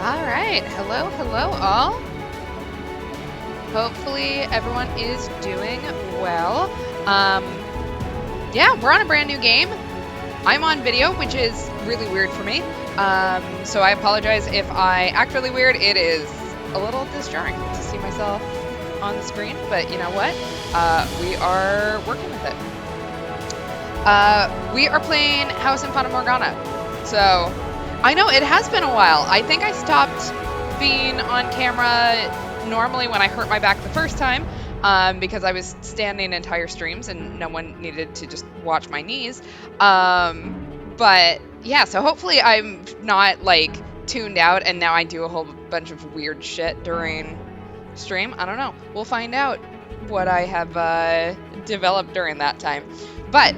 Alright, hello all. Hopefully everyone is doing well. Yeah, we're on a brand new game. I'm on video, which is really weird for me. So I apologize if I act really weird. It is a little disjarring to see myself on the screen, but you know what? We are working with it. We are playing House in Fata Morgana. So I know it has been a while. I think I stopped being on camera normally when I hurt my back the first time, because I was standing entire streams and no one needed to just watch my knees. But yeah, so hopefully I'm not like tuned out and now I do a whole bunch of weird shit during stream. I don't know. We'll find out what I have developed during that time. But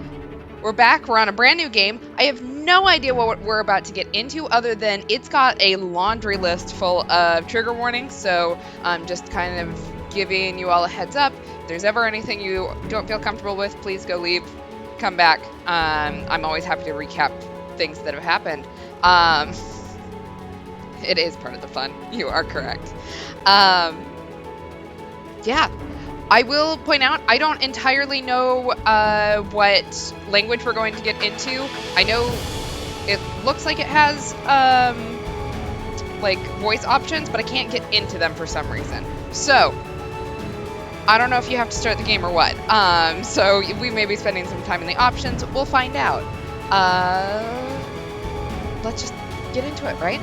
we're back. We're on a brand new game. I have no idea what we're about to get into other than it's got a laundry list full of trigger warnings. So I'm just kind of giving you all a heads up. If there's ever anything you don't feel comfortable with, please go leave, come back. I'm always happy to recap things that have happened. It is part of the fun. You are correct. Yeah. I will point out, I don't entirely know what language we're going to get into. I know it looks like it has like voice options, but I can't get into them for some reason. So I don't know if you have to start the game or what. So we may be spending some time in the options. We'll find out. Let's just get into it, right?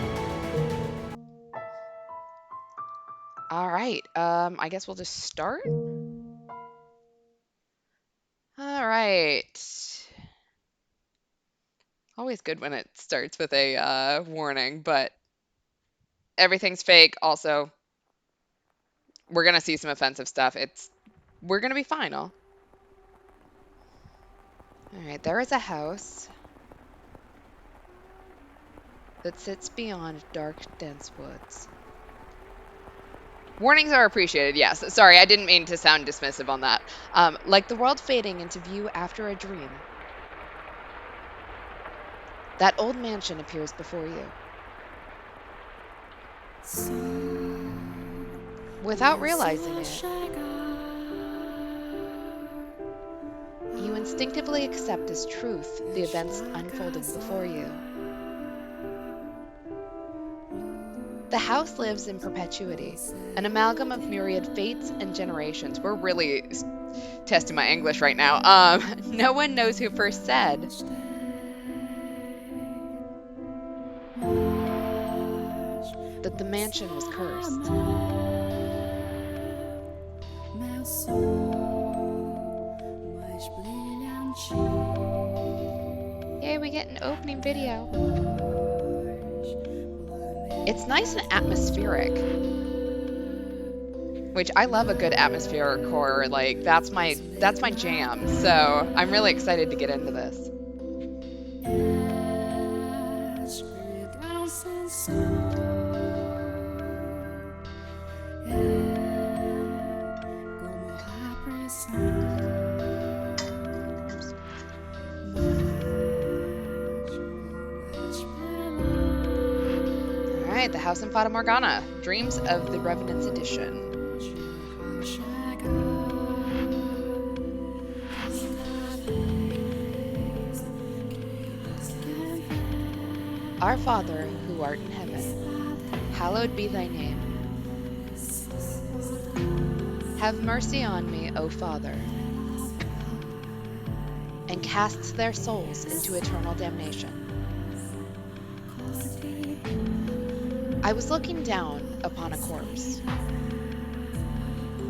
All right. I guess we'll just start. All right. Always good when it starts with a warning, but everything's fake. Also, we're gonna see some offensive stuff. We're gonna be fine, all. All right, there is a house that sits beyond dark, dense woods. Warnings are appreciated, yes. Sorry, I didn't mean to sound dismissive on that. Like the world fading into view after a dream. That old mansion appears before you. Without realizing it, you instinctively accept as truth the events unfolding before you. The house lives in perpetuity, an amalgam of myriad fates and generations. We're really testing my English right now. No one knows who first said that the mansion was cursed. Yay, we get an opening video. It's nice and atmospheric, which I love a good atmospheric horror. Like that's my jam. So I'm really excited to get into this. All right, the House in Fata Morgana, Dreams of the Revenants Edition. Our Father, who art in heaven, hallowed be thy name. Have mercy on me, O Father, and cast their souls into eternal damnation. I was looking down upon a corpse.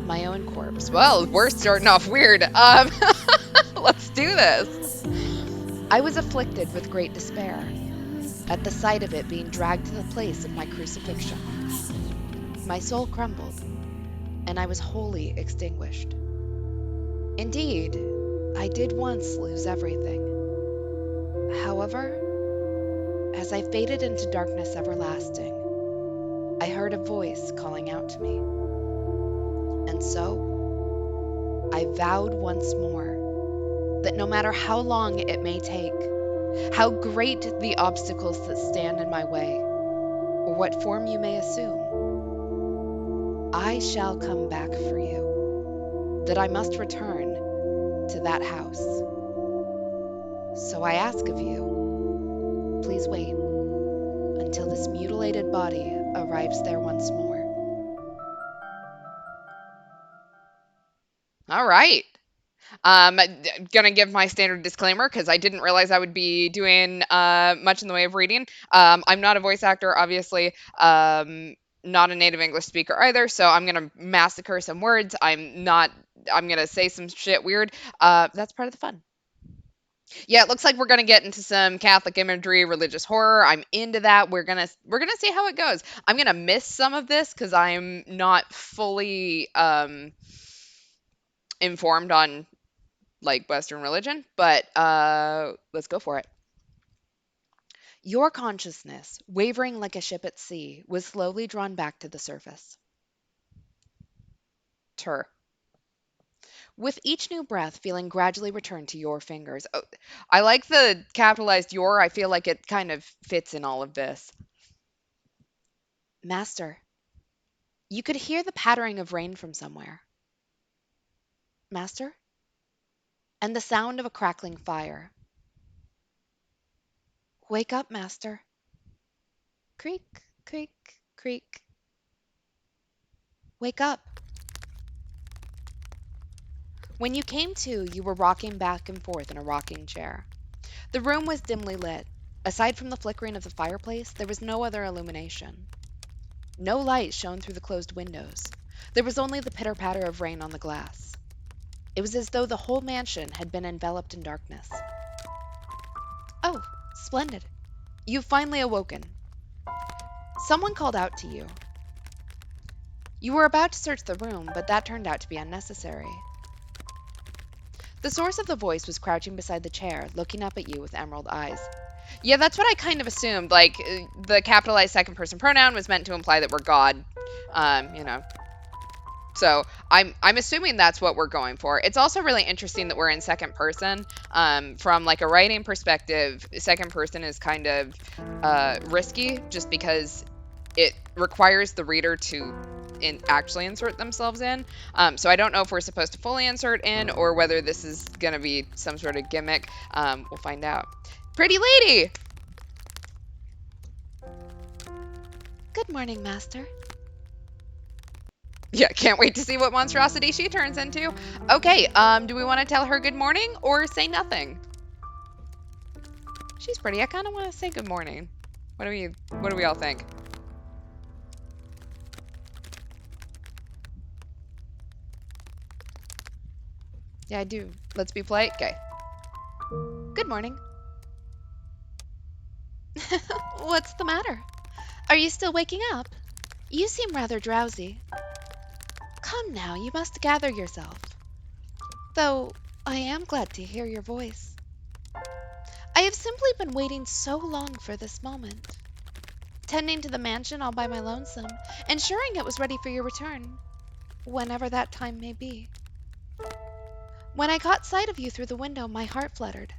My own corpse. Well, we're starting off weird. Let's do this. I was afflicted with great despair at the sight of it being dragged to the place of my crucifixion. My soul crumbled, and I was wholly extinguished. Indeed, I did once lose everything. However, as I faded into darkness everlasting, I heard a voice calling out to me. And so, I vowed once more that no matter how long it may take, how great the obstacles that stand in my way, or what form you may assume, I shall come back for you, that I must return to that house. So I ask of you, please wait until this mutilated body arrives there once more. All right. Gonna give my standard disclaimer because I didn't realize I would be doing much in the way of reading. I'm not a voice actor, obviously. Not a native English speaker either, so I'm gonna massacre some words. I'm gonna say some shit weird. That's part of the fun. Yeah, it looks like we're gonna get into some Catholic imagery, religious horror. I'm into that. We're gonna see how it goes. I'm gonna miss some of this because I'm not fully informed on like Western religion, but let's go for it. Your consciousness, wavering like a ship at sea, was slowly drawn back to the surface. Tur. With each new breath, feeling gradually return to your fingers. Oh, I like the capitalized your. I feel like it kind of fits in all of this. Master, you could hear the pattering of rain from somewhere. Master? And the sound of a crackling fire. Wake up, Master. Creak, creak, creak. Wake up. When you came to, you were rocking back and forth in a rocking chair. The room was dimly lit. Aside from the flickering of the fireplace, there was no other illumination. No light shone through the closed windows. There was only the pitter-patter of rain on the glass. It was as though the whole mansion had been enveloped in darkness. Oh, splendid. You've finally awoken. Someone called out to you. You were about to search the room, but that turned out to be unnecessary. The source of the voice was crouching beside the chair, looking up at you with emerald eyes. Yeah, that's what I kind of assumed. Like, the capitalized second person pronoun was meant to imply that we're God, you know. So I'm assuming that's what we're going for. It's also really interesting that we're in second person. From like a writing perspective, second person is kind of risky just because it requires the reader to actually insert themselves in. So I don't know if we're supposed to fully insert in or whether this is going to be some sort of gimmick. We'll find out. Pretty lady! Good morning, Master. Yeah, can't wait to see what monstrosity she turns into. Okay, do we want to tell her good morning or say nothing? She's pretty. I kind of want to say good morning. What do we all think? Yeah, I do. Let's be polite. Okay. Good morning. What's the matter? Are you still waking up? You seem rather drowsy. Come now, you must gather yourself. Though I am glad to hear your voice. I have simply been waiting so long for this moment. Tending to the mansion all by my lonesome, ensuring it was ready for your return, whenever that time may be. When I caught sight of you through the window, my heart fluttered.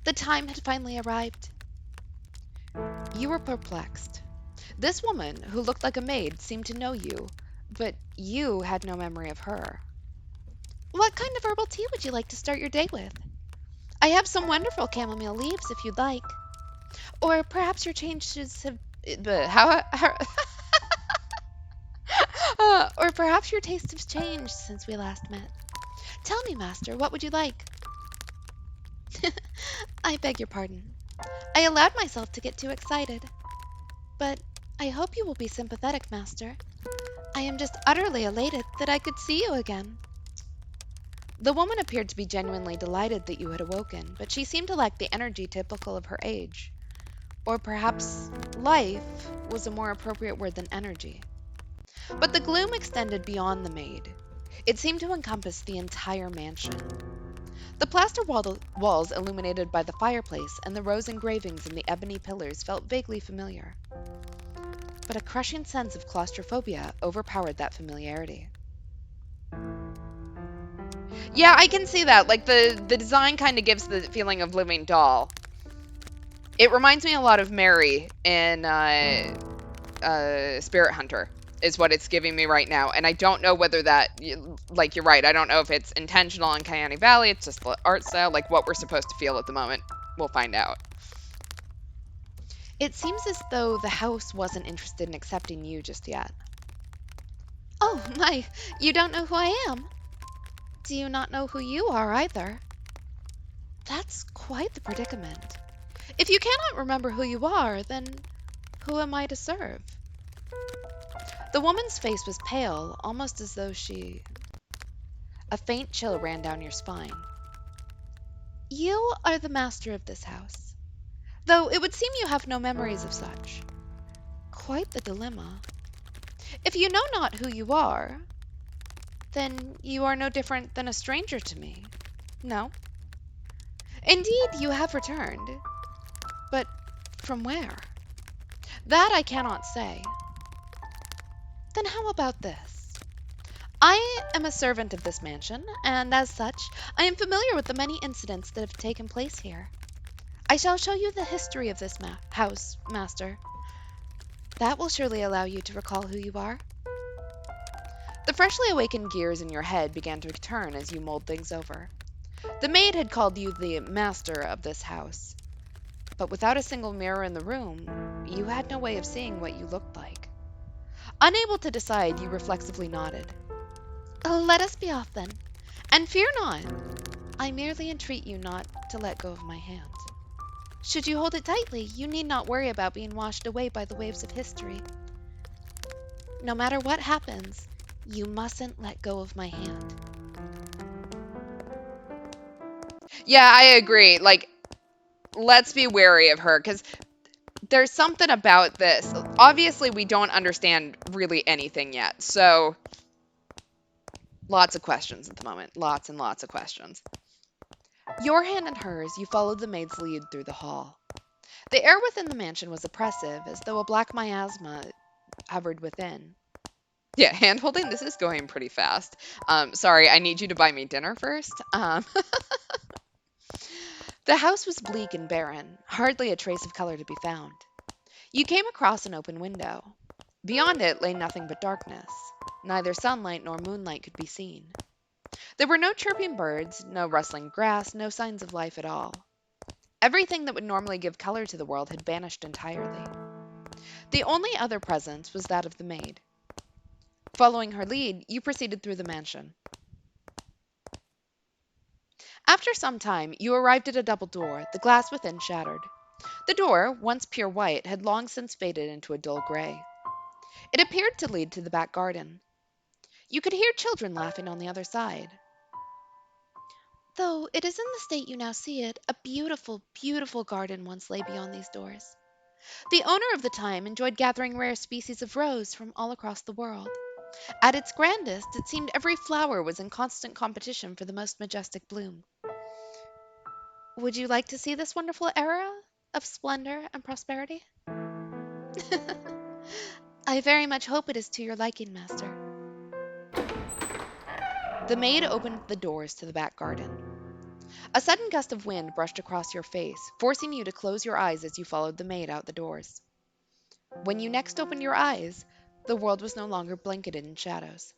The time had finally arrived. You were perplexed. This woman, who looked like a maid, seemed to know you, but you had no memory of her. What kind of herbal tea would you like to start your day with? I have some wonderful chamomile leaves if you'd like. Or perhaps your changes have... or perhaps your taste has changed since we last met. Tell me, Master, what would you like? I beg your pardon. I allowed myself to get too excited. But I hope you will be sympathetic, Master. I am just utterly elated that I could see you again. The woman appeared to be genuinely delighted that you had awoken, but she seemed to lack the energy typical of her age. Or perhaps life was a more appropriate word than energy. But the gloom extended beyond the maid. It seemed to encompass the entire mansion. The plaster walls illuminated by the fireplace and the rose engravings in the ebony pillars felt vaguely familiar. But a crushing sense of claustrophobia overpowered that familiarity. Yeah, I can see that. Like, the design kind of gives the feeling of living doll. It reminds me a lot of Mary in spirit hunter is what it's giving me right now. And I don't know whether that, like, you're right. I don't know if it's intentional on Coyote Valley. It's just the art style, like what we're supposed to feel at the moment. We'll find out. It seems as though the house wasn't interested in accepting you just yet. Oh, my, you don't know who I am? Do you not know who you are either? That's quite the predicament. If you cannot remember who you are, then who am I to serve? The woman's face was pale, almost as though she... A faint chill ran down your spine. You are the master of this house, though it would seem you have no memories of such. Quite the dilemma. If you know not who you are, then you are no different than a stranger to me. No? Indeed, you have returned. But from where? That I cannot say. Then how about this? I am a servant of this mansion, and as such, I am familiar with the many incidents that have taken place here. I shall show you the history of this house, master. That will surely allow you to recall who you are. The freshly awakened gears in your head began to turn as you mulled things over. The maid had called you the master of this house, but without a single mirror in the room, you had no way of seeing what you looked like. Unable to decide, you reflexively nodded. Let us be off then, and fear not. I merely entreat you not to let go of my hand. Should you hold it tightly, you need not worry about being washed away by the waves of history. No matter what happens, you mustn't let go of my hand. Yeah, I agree. Like, let's be wary of her, because there's something about this. Obviously, we don't understand really anything yet, so lots of questions at the moment. Lots and lots of questions. Your hand in hers, you followed the maid's lead through the hall. The air within the mansion was oppressive, as though a black miasma hovered within. Yeah, hand-holding, this is going pretty fast. Sorry, I need you to buy me dinner first. The house was bleak and barren, hardly a trace of color to be found. You came across an open window. Beyond it lay nothing but darkness. Neither sunlight nor moonlight could be seen. There were no chirping birds, no rustling grass, no signs of life at all. Everything that would normally give color to the world had vanished entirely. The only other presence was that of the maid. Following her lead, you proceeded through the mansion. After some time, you arrived at a double door, the glass within shattered. The door, once pure white, had long since faded into a dull gray. It appeared to lead to the back garden. You could hear children laughing on the other side. Though it is in the state you now see it, a beautiful, beautiful garden once lay beyond these doors. The owner of the time enjoyed gathering rare species of rose from all across the world. At its grandest, it seemed every flower was in constant competition for the most majestic bloom. Would you like to see this wonderful era of splendor and prosperity? I very much hope it is to your liking, master. The maid opened the doors to the back garden. A sudden gust of wind brushed across your face, forcing you to close your eyes as you followed the maid out the doors. When you next opened your eyes, the world was no longer blanketed in shadows.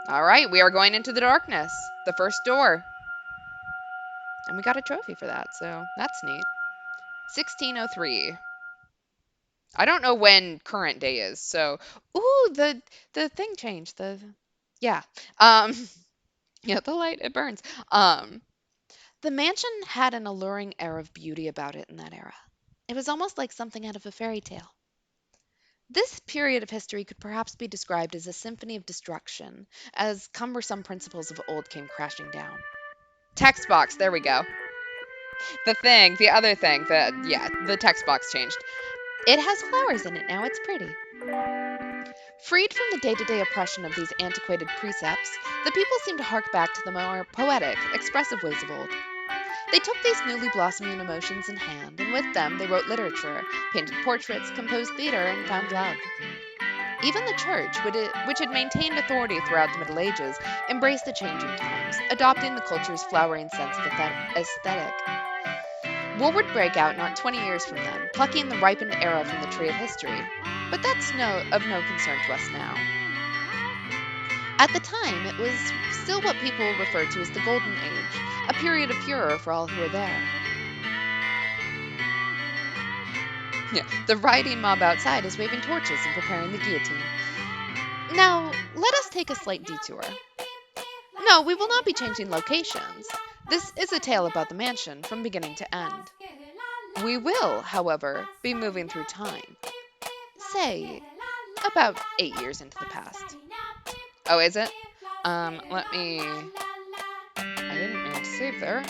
All right, we are going into the darkness, the first door. And we got a trophy for that, so that's neat. 1603. I don't know when current day is, so ooh, the thing changed. Yeah. Yeah, the light it burns. The mansion had an alluring air of beauty about it in that era. It was almost like something out of a fairy tale. This period of history could perhaps be described as a symphony of destruction, as cumbersome principles of old came crashing down. Text box, there we go. The other thing, the text box changed. It has flowers in it now, it's pretty. Freed from the day-to-day oppression of these antiquated precepts, the people seemed to hark back to the more poetic, expressive ways of old. They took these newly blossoming emotions in hand, and with them they wrote literature, painted portraits, composed theater, and found love. Even the church, which had maintained authority throughout the Middle Ages, embraced the changing times, adopting the culture's flowering sense of aesthetic. War would break out not 20 years from then, plucking the ripened era from the tree of history. But that's of no concern to us now. At the time, it was still what people referred to as the Golden Age, a period of furor for all who were there. Yeah, the rioting mob outside is waving torches and preparing the guillotine. Now, let us take a slight detour. No, we will not be changing locations. This is a tale about the mansion from beginning to end. We will, however, be moving through time. Say, about 8 years into the past. Oh, is it? Let me. I didn't mean to save there.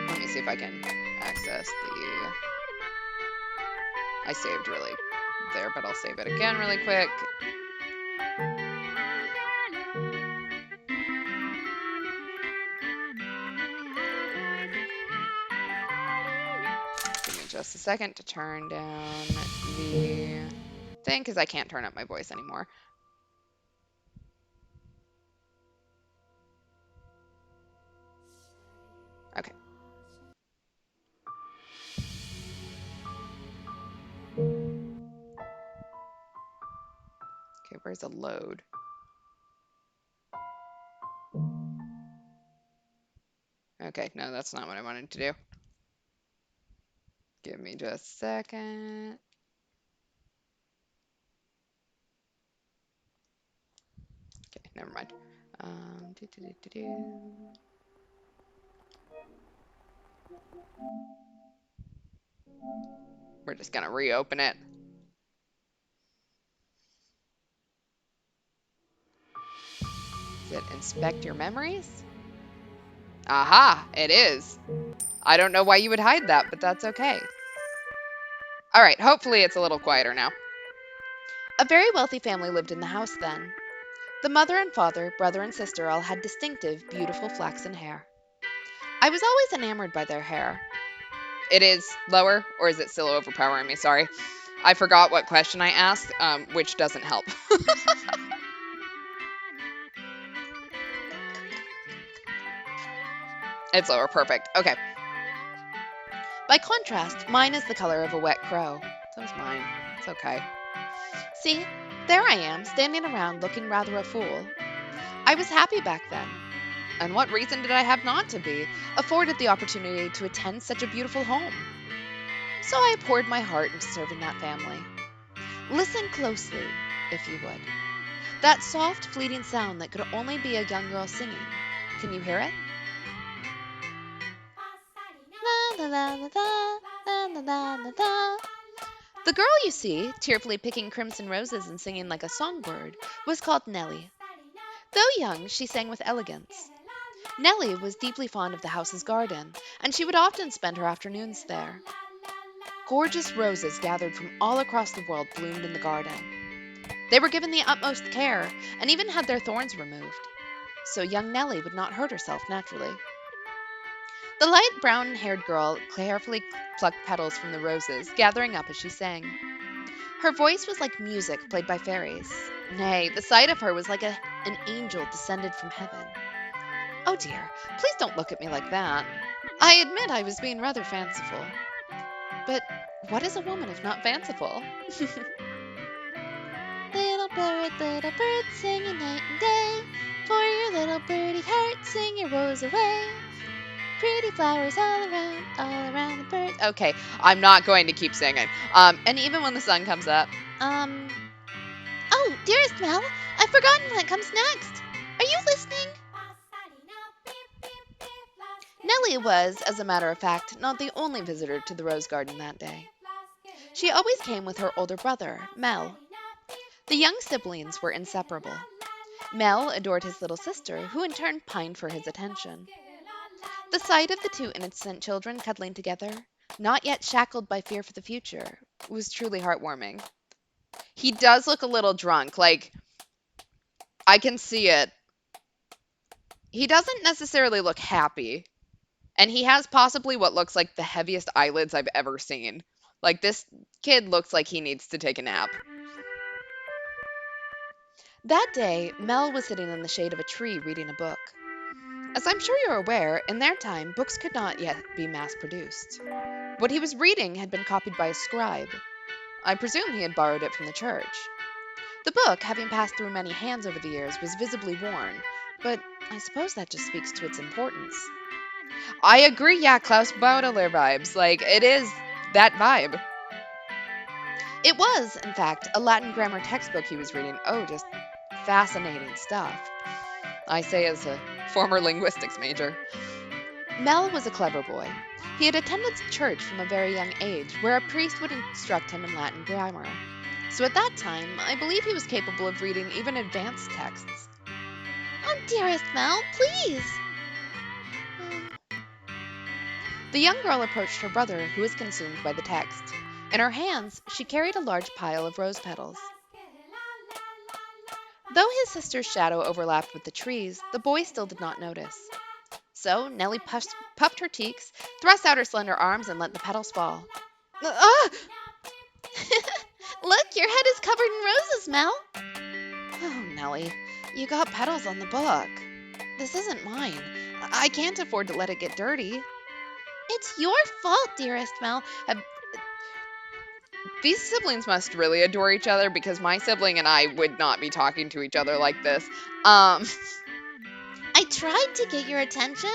Let me see if I can access the. I saved really there, but I'll save it again really quick. Give me just a second to turn down the thing because I can't turn up my voice anymore. Okay. Okay, where's the load? Okay, no, that's not what I wanted to do. Give me just a second. Okay, never mind. Do, do, do, do, do. We're just gonna reopen it. Is it inspect your memories? Aha, it is. I don't know why you would hide that, but that's okay. All right, hopefully it's a little quieter now. A very wealthy family lived in the house then. The mother and father, brother and sister all had distinctive, beautiful flaxen hair. I was always enamored by their hair. It is lower, or is it still overpowering me? Sorry. I forgot what question I asked, which doesn't help. It's lower, perfect. Okay. By contrast, mine is the color of a wet crow. So is mine. It's okay. See, there I am, standing around looking rather a fool. I was happy back then. And what reason did I have not to be, afforded the opportunity to attend such a beautiful home? So I poured my heart into serving that family. Listen closely, if you would. That soft, fleeting sound that could only be a young girl singing. Can you hear it? La la la la la la la la la. The girl you see, tearfully picking crimson roses and singing like a songbird, was called Nellie. Though young, she sang with elegance. Nellie was deeply fond of the house's garden, and she would often spend her afternoons there. Gorgeous roses gathered from all across the world bloomed in the garden. They were given the utmost care, and even had their thorns removed, so young Nellie would not hurt herself naturally. The light brown-haired girl carefully plucked petals from the roses, gathering up as she sang. Her voice was like music played by fairies. Nay, the sight of her was like an angel descended from heaven. Oh dear, please don't look at me like that. I admit I was being rather fanciful. But what is a woman if not fanciful? little bird, singing night and day. For your little birdie heart, sing your woes away. Pretty flowers all around the birds. Okay, I'm not going to keep singing. And even when the sun comes up. Oh, dearest Mel, I've forgotten what comes next. Are you listening? Nellie was, as a matter of fact, not the only visitor to the rose garden that day. She always came with her older brother, Mel. The young siblings were inseparable. Mel adored his little sister, who in turn pined for his attention. The sight of the two innocent children cuddling together, not yet shackled by fear for the future, was truly heartwarming. He does look a little drunk, like, I can see it. He doesn't necessarily look happy, and he has possibly what looks like the heaviest eyelids I've ever seen. Like, this kid looks like he needs to take a nap. That day, Mel was sitting in the shade of a tree reading a book. As I'm sure you're aware, in their time, books could not yet be mass produced. What he was reading had been copied by a scribe. I presume he had borrowed it from the church. The book, having passed through many hands over the years, was visibly worn, but I suppose that just speaks to its importance. I agree, yeah, Klaus Baudelaire vibes. Like, it is that vibe. It was, in fact, a Latin grammar textbook he was reading. Oh, just fascinating stuff. I say as a former linguistics major. Mel was a clever boy. He had attended church from a very young age, where a priest would instruct him in Latin grammar. So at that time, I believe he was capable of reading even advanced texts. Oh, dearest Mel, please. The young girl approached her brother, who was consumed by the text. In her hands, she carried a large pile of rose petals. Though his sister's shadow overlapped with the trees, the boy still did not notice. So Nellie puffed her cheeks, thrust out her slender arms, and let the petals fall. Ah! Look, your head is covered in roses, Mel. Oh, Nellie, you got petals on the book. This isn't mine. I can't afford to let it get dirty. It's your fault, dearest Mel. These siblings must really adore each other because my sibling and I would not be talking to each other like this. I tried to get your attention.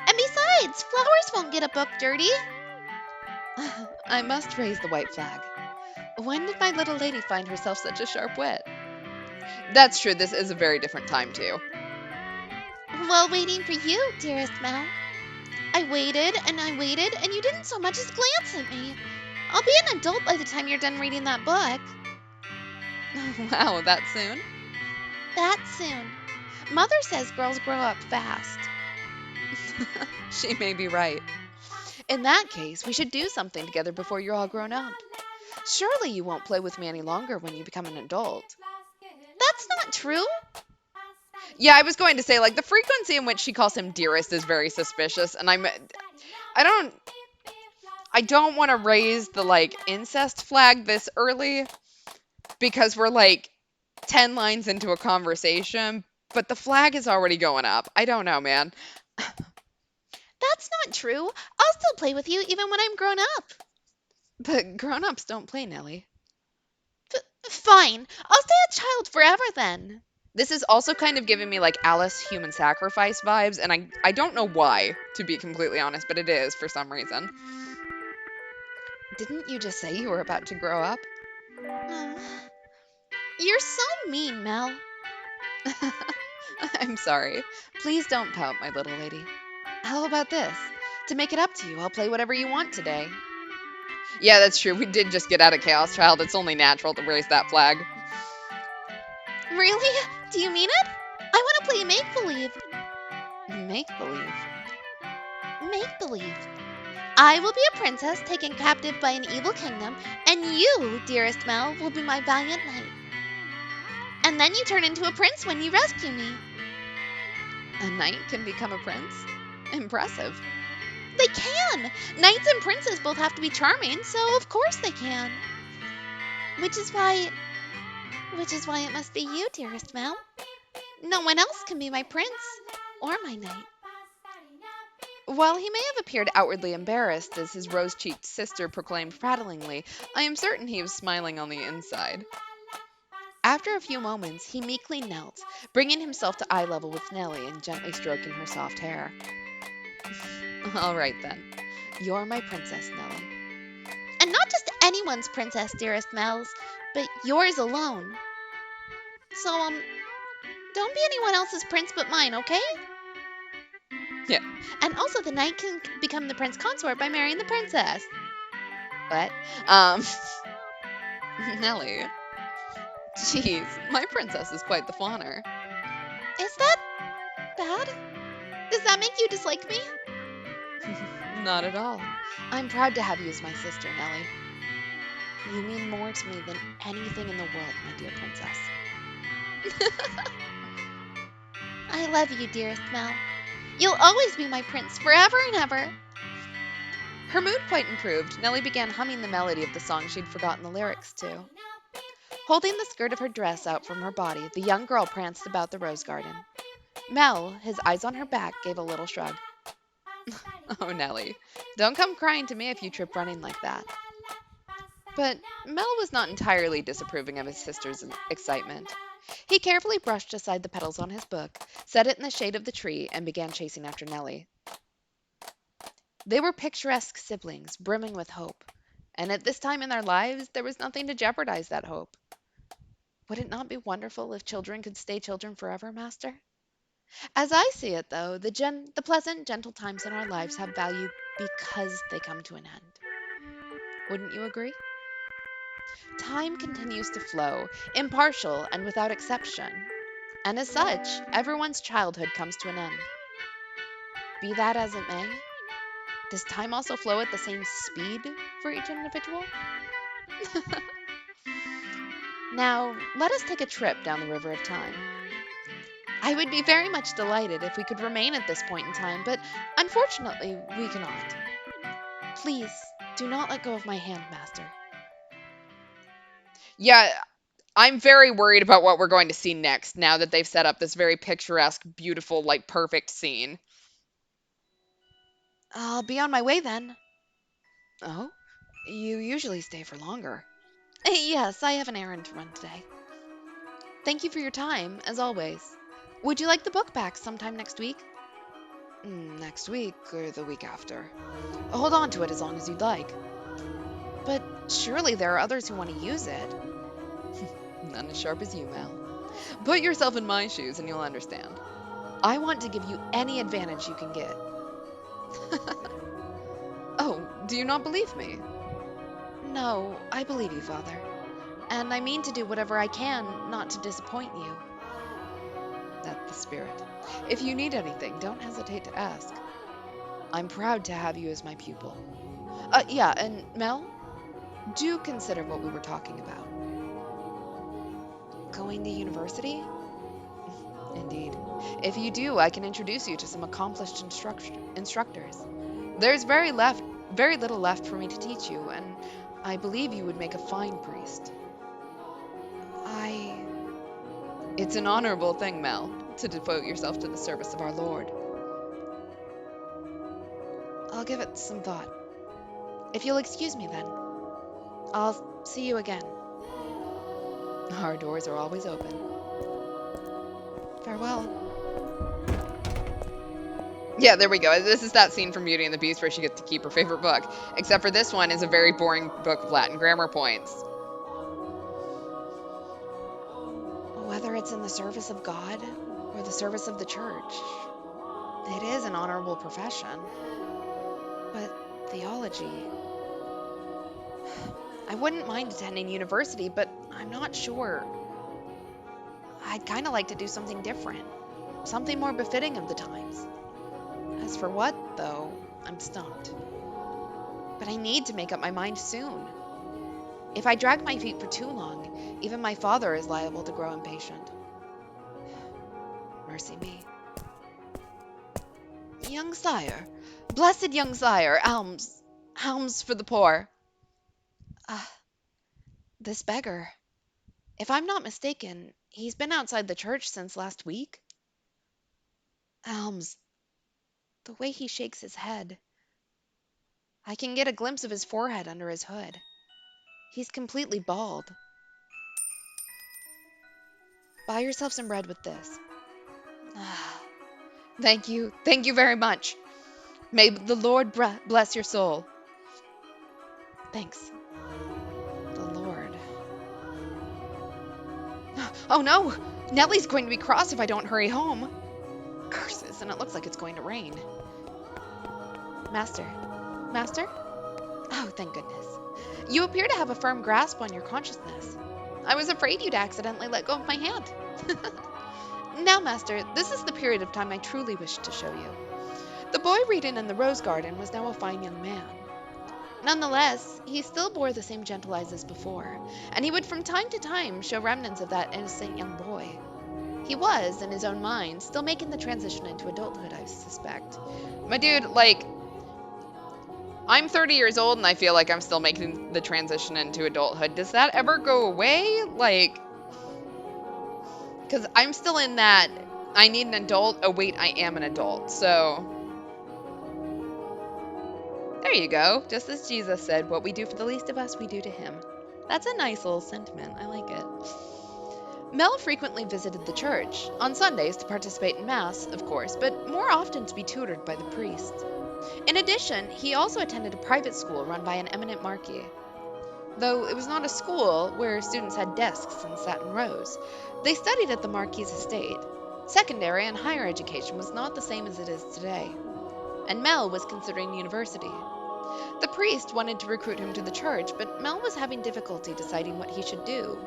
And besides, flowers won't get a book dirty. I must raise the white flag. When did my little lady find herself such a sharp wit? That's true, this is a very different time, too. While waiting for you, dearest Mel. I waited, and you didn't so much as glance at me. I'll be an adult by the time you're done reading that book. Wow, that soon? That soon. Mother says girls grow up fast. She may be right. In that case, we should do something together before you're all grown up. Surely you won't play with me any longer when you become an adult. That's not true. Yeah, I was going to say, like, the frequency in which she calls him dearest is very suspicious, and I don't want to raise the, like, incest flag this early, because we're, like, 10 lines into a conversation, but the flag is already going up. I don't know, man. That's not true. I'll still play with you even when I'm grown up. But grown-ups don't play, Nellie. Fine. I'll stay a child forever then. This is also kind of giving me like Alice Human Sacrifice vibes, and I don't know why, to be completely honest, but it is for some reason. Didn't you just say you were about to grow up? You're so mean, Mel. I'm sorry. Please don't pout, my little lady. How about this? To make it up to you, I'll play whatever you want today. Yeah, that's true. We did just get out of Chaos Child. It's only natural to raise that flag. Really? Do you mean it? I want to play make-believe. Make-believe? Make-believe. I will be a princess taken captive by an evil kingdom, and you, dearest Mel, will be my valiant knight. And then you turn into a prince when you rescue me. A knight can become a prince? Impressive. They can! Knights and princes both have to be charming, so of course they can. Which is why it must be you, dearest Mel. No one else can be my prince or my knight. While he may have appeared outwardly embarrassed as his rose-cheeked sister proclaimed prattlingly, I am certain he was smiling on the inside. After a few moments, he meekly knelt, bringing himself to eye level with Nellie and gently stroking her soft hair. All right, then. You're my princess, Nellie. And not just anyone's princess, dearest Mels, but yours alone. So, don't be anyone else's prince but mine, okay? Yeah. And also, the knight can become the prince consort by marrying the princess. What? Nellie. Jeez, my princess is quite the fawner. Is that bad? Does that make you dislike me? Not at all. I'm proud to have you as my sister, Nellie. You mean more to me than anything in the world, my dear princess. I love you, dearest Mel. You'll always be my prince, forever and ever. Her mood quite improved. Nellie began humming the melody of the song she'd forgotten the lyrics to. Holding the skirt of her dress out from her body, the young girl pranced about the rose garden. Mel, his eyes on her back, gave a little shrug. Oh, Nellie, don't come crying to me if you trip running like that. But Mel was not entirely disapproving of his sister's excitement. He carefully brushed aside the petals on his book, set it in the shade of the tree, and began chasing after Nellie. They were picturesque siblings, brimming with hope, and at this time in their lives there was nothing to jeopardize that hope. Would it not be wonderful if children could stay children forever, Master? As I see it, though, the pleasant, gentle times in our lives have value because they come to an end. Wouldn't you agree? Time continues to flow, impartial and without exception, and as such, everyone's childhood comes to an end. Be that as it may, does time also flow at the same speed for each individual? Now, let us take a trip down the river of time. I would be very much delighted if we could remain at this point in time, but unfortunately, we cannot. Please, do not let go of my hand, Master. Yeah, I'm very worried about what we're going to see next now that they've set up this very picturesque, beautiful, like perfect scene. I'll be on my way then. Oh, you usually stay for longer. Yes, I have an errand to run today. Thank you for your time, as always. Would you like the book back sometime next week? Next week or the week after. Hold on to it as long as you'd like. But surely there are others who want to use it. None as sharp as you, Mel. Put yourself in my shoes and you'll understand. I want to give you any advantage you can get. Oh, do you not believe me? No, I believe you, Father. And I mean to do whatever I can not to disappoint you. That's the spirit. If you need anything, don't hesitate to ask. I'm proud to have you as my pupil. Yeah, and Mel, do consider what we were talking about. Going to university? Indeed. If you do, I can introduce you to some accomplished instructors. There's very little left for me to teach you, and I believe you would make a fine priest. It's an honorable thing, Mel, to devote yourself to the service of our Lord. I'll give it some thought. If you'll excuse me then, I'll see you again. Our doors are always open. Farewell. Yeah, there we go. This is that scene from Beauty and the Beast where she gets to keep her favorite book. Except for this one is a very boring book of Latin grammar points. Whether it's in the service of God or the service of the church, it is an honorable profession. But theology... I wouldn't mind attending university, but I'm not sure. I'd kind of like to do something different. Something more befitting of the times. As for what, though, I'm stumped. But I need to make up my mind soon. If I drag my feet for too long, even my father is liable to grow impatient. Mercy me. Young sire, blessed young sire, alms for the poor. This beggar. If I'm not mistaken, he's been outside the church since last week. Alms. The way he shakes his head. I can get a glimpse of his forehead under his hood. He's completely bald. Buy yourself some bread with this. Thank you very much. May the Lord bless your soul. Thanks. The Lord. Oh no! Nellie's going to be cross if I don't hurry home. Curses, and it looks like it's going to rain. Master? Oh, thank goodness. You appear to have a firm grasp on your consciousness. I was afraid you'd accidentally let go of my hand. Now, Master, this is the period of time I truly wish to show you. The boy reading in the rose garden was now a fine young man. Nonetheless, he still bore the same gentle eyes as before, and he would from time to time show remnants of that innocent young boy. He was, in his own mind, still making the transition into adulthood, I suspect. My dude, like, I'm 30 years old and I feel like I'm still making the transition into adulthood. Does that ever go away? Like, because I'm still in that I need an adult. Oh, wait, I am an adult. So, there you go. Just as Jesus said, what we do for the least of us, we do to him. That's a nice little sentiment. I like it. Mel frequently visited the church, on Sundays to participate in Mass, of course, but more often to be tutored by the priest. In addition, he also attended a private school run by an eminent marquis. Though it was not a school where students had desks and sat in rows, they studied at the marquis's estate. Secondary and higher education was not the same as it is today, and Mel was considering university. The priest wanted to recruit him to the church, but Mel was having difficulty deciding what he should do.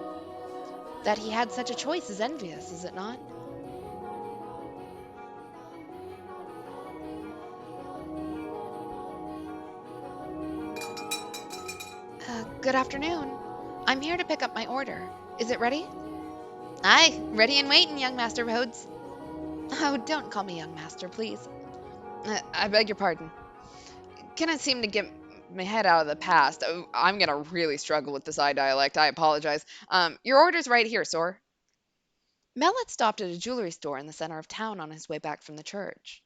That he had such a choice is envious, is it not? Good afternoon. I'm here to pick up my order. Is it ready? Aye, ready and waiting, young Master Rhodes. Oh, don't call me young master, please. I beg your pardon. Cannot seem to get my head out of the past. Oh, I'm gonna really struggle with this I dialect. I apologize. Your order's right here, sir. Mel had stopped at a jewelry store in the center of town on his way back from the church.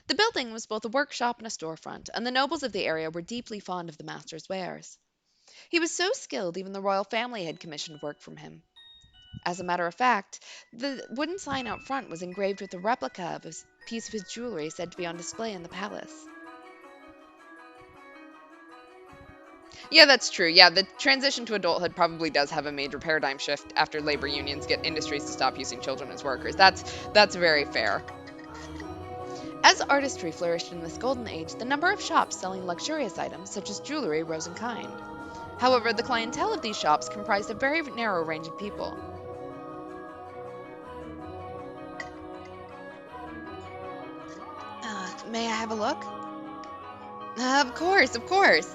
The building was both a workshop and a storefront, and the nobles of the area were deeply fond of the master's wares. He was so skilled, even the royal family had commissioned work from him. As a matter of fact, the wooden sign out front was engraved with a replica of a piece of his jewelry said to be on display in the palace. Yeah, that's true. Yeah, the transition to adulthood probably does have a major paradigm shift after labor unions get industries to stop using children as workers. That's very fair. As artistry flourished in this golden age, the number of shops selling luxurious items such as jewelry rose in kind. However, the clientele of these shops comprised a very narrow range of people. May I have a look? Of course, of course.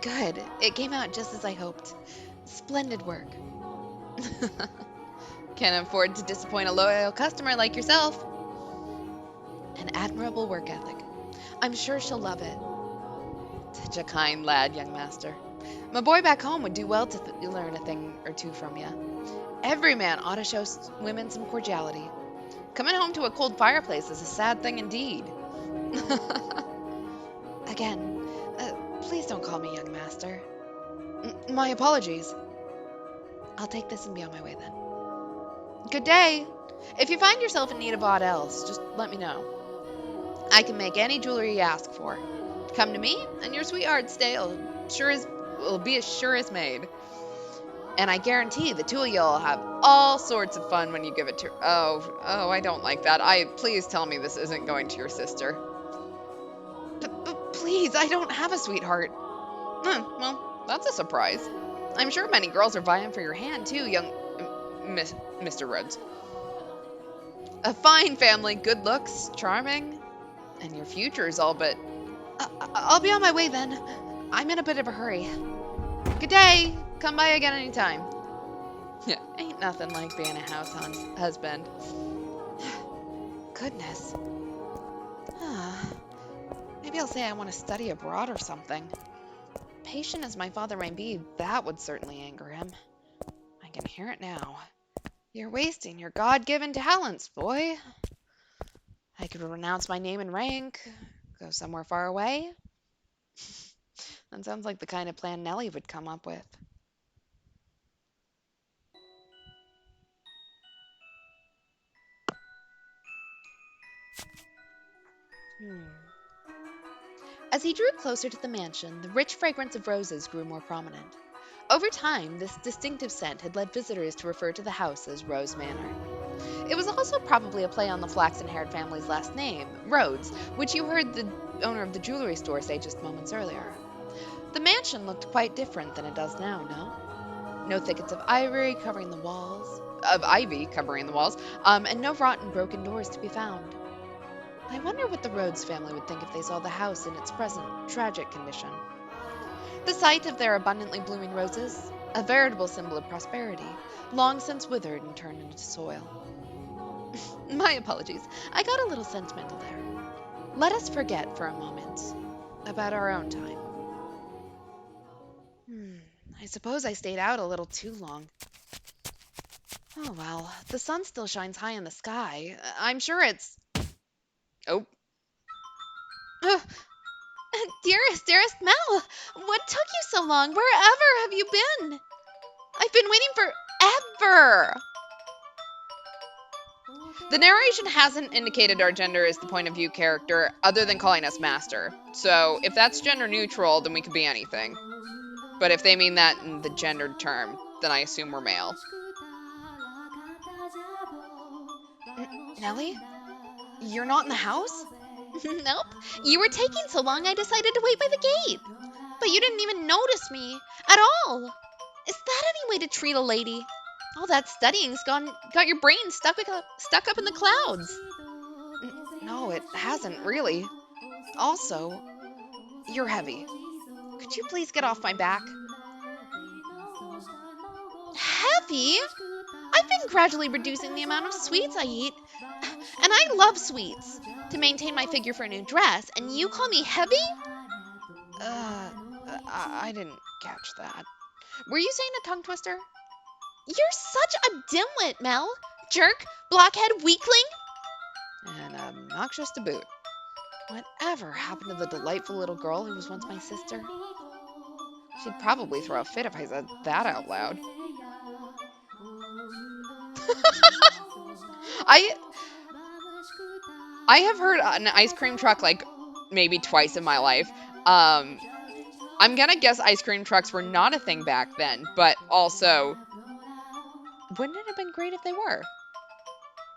Good. It came out just as I hoped. Splendid work. Can't afford to disappoint a loyal customer like yourself. An admirable work ethic. I'm sure she'll love it. Such a kind lad, young master. My boy back home would do well to learn a thing or two from you. Every man ought to show women some cordiality. Coming home to a cold fireplace is a sad thing indeed. Again, please don't call me young master. My apologies. I'll take this and be on my way then. Good day. If you find yourself in need of aught else, just let me know. I can make any jewelry you ask for. Come to me, and your sweetheart's stay will be as sure as made. And I guarantee the two of y'all have all sorts of fun when you give it to. Oh, I don't like that. Please tell me this isn't going to your sister. But please, I don't have a sweetheart. Well, that's a surprise. I'm sure many girls are vying for your hand too, young Mr. Rhodes. A fine family, good looks, charming, and your future is all but. I'll be on my way then. I'm in a bit of a hurry. Good day. Come by again anytime. Yeah, ain't nothing like being a house husband. Goodness. Maybe I'll say I want to study abroad or something. Patient as my father may be, that would certainly anger him. I can hear it now. You're wasting your God-given talents, boy. I could renounce my name and rank, go somewhere far away. That sounds like the kind of plan Nellie would come up with. As he drew closer to the mansion, the rich fragrance of roses grew more prominent. Over time, this distinctive scent had led visitors to refer to the house as Rose Manor. It was also probably a play on the flaxen-haired family's last name, Rhodes, which you heard the owner of the jewelry store say just moments earlier. The mansion looked quite different than it does now, no? No thickets of ivy covering the walls, and no rotten broken doors to be found. I wonder what the Rhodes family would think if they saw the house in its present tragic condition. The sight of their abundantly blooming roses, a veritable symbol of prosperity, long since withered and turned into soil. My apologies, I got a little sentimental there. Let us forget for a moment about our own time. I suppose I stayed out a little too long. Oh, well, the sun still shines high in the sky. I'm sure it's. Oh, Ugh, dearest Mel, what took you so long? Wherever have you been? I've been waiting forever. the narration hasn't indicated our gender as the point of view character, other than calling us master. So if that's gender neutral, then we could be anything. But if they mean that in the gendered term, then I assume we're male. Nellie? You're not in the house? Nope. You were taking so long I decided to wait by the gate. But you didn't even notice me at all. Is that any way to treat a lady? All that studying's got your brain stuck up in the clouds. No, it hasn't really. Also, you're heavy. Could you please get off my back? Heavy? I've been gradually reducing the amount of sweets I eat. And I love sweets. To maintain my figure for a new dress, and you call me heavy? I didn't catch that. Were you saying a tongue twister? You're such a dimwit, Mel. Jerk, blockhead, weakling. And obnoxious to boot. Whatever happened to the delightful little girl who was once my sister? She'd probably throw a fit if I said that out loud. I I have heard an ice cream truck like maybe twice in my life. I'm gonna guess ice cream trucks were not a thing back then, but also, wouldn't it have been great if they were?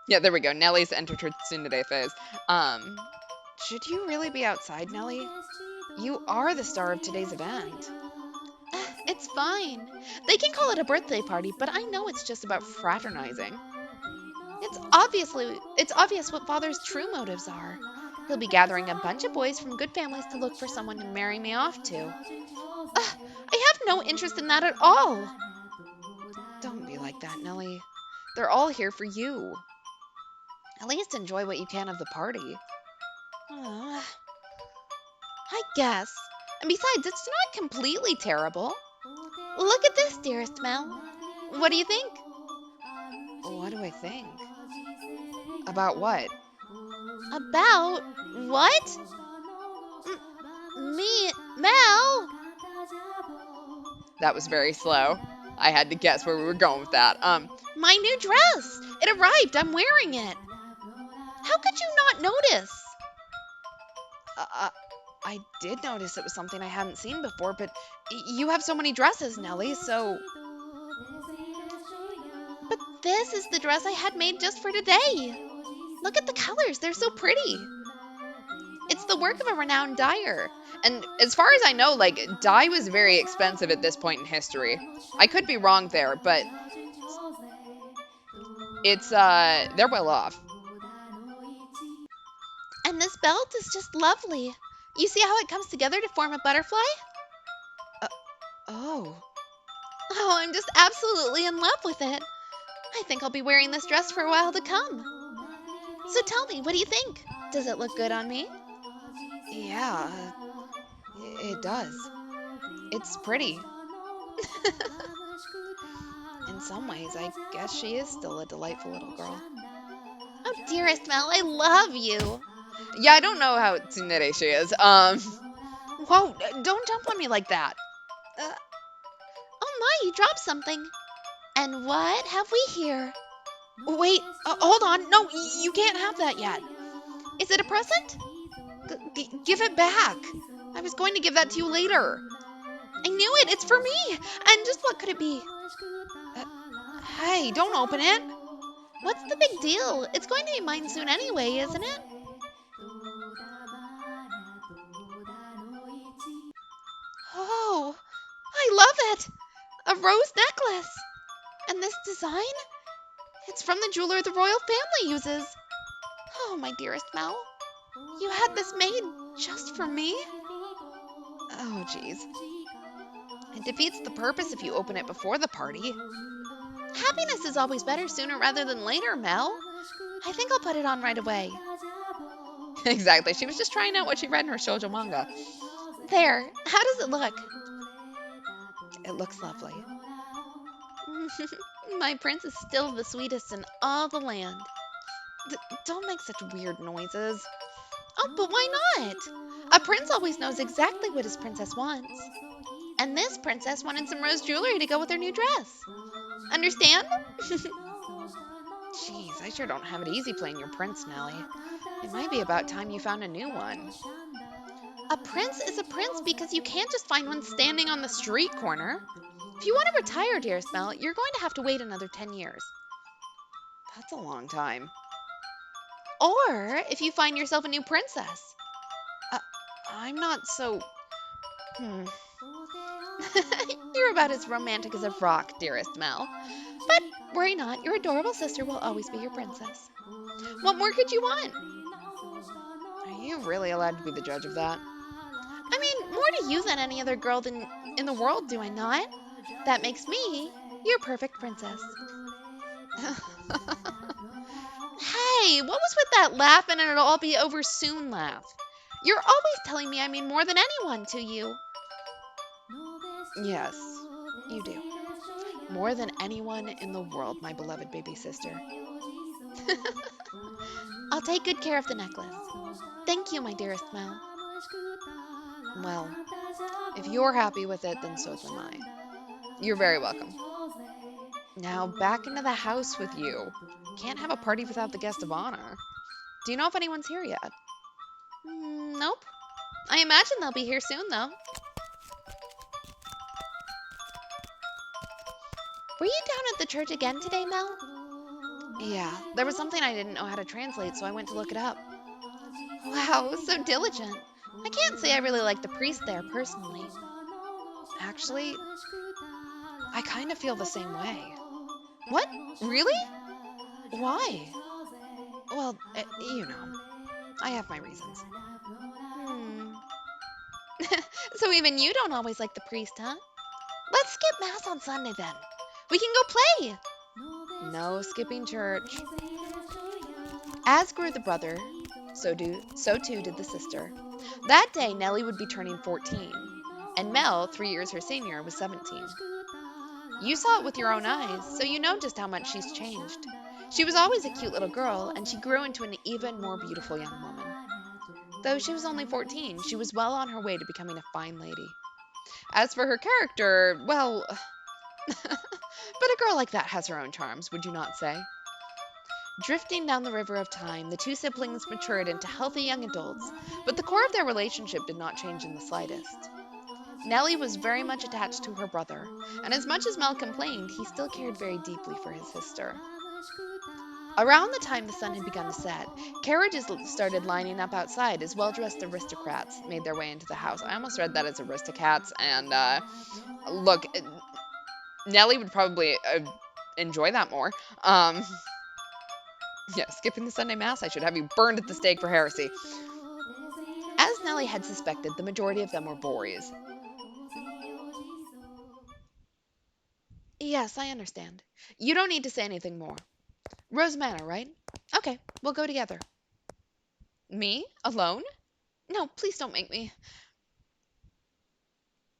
Yeah, there we go. Nellie's entered her tsundere phase. Should you really be outside, Nellie? You are the star of today's event. It's fine. They can call it a birthday party, but I know it's just about fraternizing. It's obvious what Father's true motives are. He'll be gathering a bunch of boys from good families to look for someone to marry me off to. I have no interest in that at all. Don't be like that, Nellie. They're all here for you. At least enjoy what you can of the party. I guess. And besides, it's not completely terrible. Look at this, dearest Mel. What do you think? What do I think? About what? About what? Me, Mel? That was very slow. I had to guess where we were going with that. My new dress. It arrived. I'm wearing it. How could you not notice? I did notice it was something I hadn't seen before, but you have so many dresses, Nellie, so... But this is the dress I had made just for today. Look at the colors. They're so pretty. It's the work of a renowned dyer. And as far as I know, like, dye was very expensive at this point in history. I could be wrong there, but it's, they're well off. And this belt is just lovely. You see how it comes together to form a butterfly? Oh. Oh, I'm just absolutely in love with it. I think I'll be wearing this dress for a while to come. So tell me, what do you think? Does it look good on me? Yeah, it does. It's pretty. In some ways, I guess she is still a delightful little girl. Oh, dearest Mel, I love you. Yeah, I don't know how tsundere she is. Whoa, don't jump on me like that. Oh my, you dropped something. And what have we here? Wait, hold on. No, you can't have that yet. Is it a present? Give it back. I was going to give that to you later. I knew it. It's for me. And just what could it be? Hey, don't open it. What's the big deal? It's going to be mine soon anyway, isn't it? Oh, I love it. A rose necklace. And this design? It's from the jeweler the royal family uses. Oh, my dearest Mel. You had this made just for me? Oh, jeez. It defeats the purpose if you open it before the party. Happiness is always better sooner rather than later, Mel. I think I'll put it on right away. Exactly. She was just trying out what she read in her shoujo manga. There. How does it look? It looks lovely. My prince is still the sweetest in all the land. Don't make such weird noises. Oh, but why not? A prince always knows exactly what his princess wants. And this princess wanted some rose jewelry to go with her new dress. Understand? Jeez, I sure don't have it easy playing your prince, Nellie. It might be about time you found a new one. A prince is a prince because you can't just find one standing on the street corner. If you want to retire, dearest Mel, you're going to have to wait another 10 years. That's a long time. Or if you find yourself a new princess. Uh, I'm not so. Hmm. You're about as romantic as a rock, dearest Mel. But worry not, your adorable sister will always be your princess. What more could you want? Are you really allowed to be the judge of that? I mean, more to you than any other girl in the world, do I not? That makes me your perfect princess. Hey, what was with that laugh and it'll all be over soon laugh? You're always telling me I mean more than anyone to you. Yes, you do. More than anyone in the world, my beloved baby sister. I'll take good care of the necklace. Thank you, my dearest Mel. Well, if you're happy with it, then so am I. You're very welcome. Now, back into the house with you. Can't have a party without the guest of honor. Do you know if anyone's here yet? Nope. I imagine they'll be here soon, though. Were you down at the church again today, Mel? Yeah, there was something I didn't know how to translate, so I went to look it up. Wow, so diligent. I can't say I really like the priest there personally. Actually, I kind of feel the same way. What? Really? Why? Well, you know, I have my reasons. So even you don't always like the priest, huh? Let's skip Mass on Sunday then. We can go play. No skipping church. As grew the brother, so too did the sister. That day, Nellie would be turning 14, and Mel, 3 years her senior, was 17. You saw it with your own eyes, so you know just how much she's changed. She was always a cute little girl, and she grew into an even more beautiful young woman. Though she was only 14, she was well on her way to becoming a fine lady. As for her character, well, but a girl like that has her own charms, would you not say? Drifting down the river of time, the two siblings matured into healthy young adults, but the core of their relationship did not change in the slightest. Nellie was very much attached to her brother, and as much as Mel complained, he still cared very deeply for his sister. Around the time the sun had begun to set, carriages started lining up outside as well-dressed aristocrats made their way into the house. I almost read that as aristocats, and look, Nellie would probably enjoy that more. Yeah, skipping the Sunday Mass, I should have you burned at the stake for heresy. As Nellie had suspected, the majority of them were boys. Yes, I understand. You don't need to say anything more. Rose Manor, right? Okay, we'll go together. Me? Alone? No, please don't make me.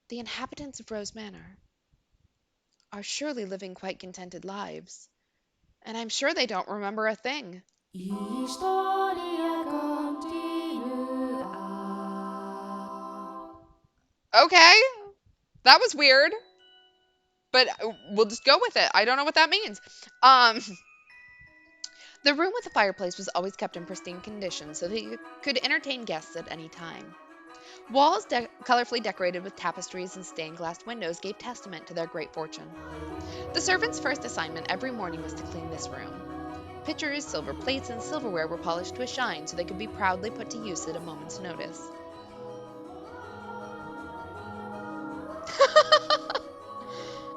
The inhabitants of Rose Manor are surely living quite contented lives, and I'm sure they don't remember a thing. Okay, that was weird, but we'll just go with it. I don't know what that means. The room with the fireplace was always kept in pristine condition so that you could entertain guests at any time. Walls colorfully decorated with tapestries and stained glass windows gave testament to their great fortune. The servants' first assignment every morning was to clean this room. Pitchers, silver plates, and silverware were polished to a shine so they could be proudly put to use at a moment's notice.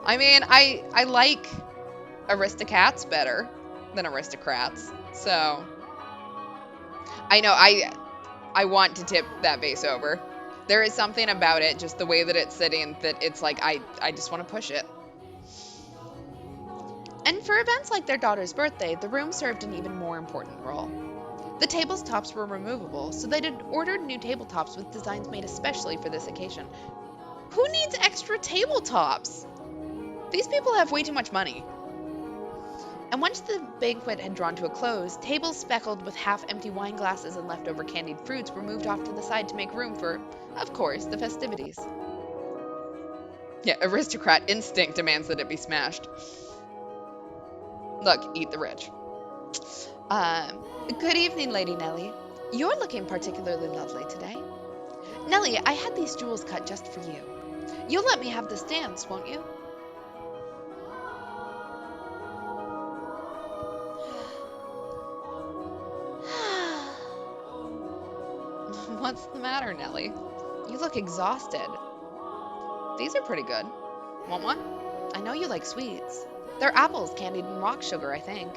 I mean, I like aristocats better than aristocrats, so I know I want to tip that vase over. There is something about it, just the way that it's sitting, that it's like I just want to push it. And for events like their daughter's birthday, the room served an even more important role. The tabletops were removable, so they had ordered new tabletops with designs made especially for this occasion. Who needs extra tabletops? These people have way too much money. And once the banquet had drawn to a close, tables speckled with half-empty wine glasses and leftover candied fruits were moved off to the side to make room for, of course, the festivities. Yeah, aristocrat instinct demands that it be smashed. Look, eat the rich. Good evening, Lady Nellie. You're looking particularly lovely today. Nellie, I had these jewels cut just for you. You'll let me have this dance, won't you? What's the matter, Nellie? You look exhausted. These are pretty good. Want one? I know you like sweets. They're apples candied in rock sugar, I think.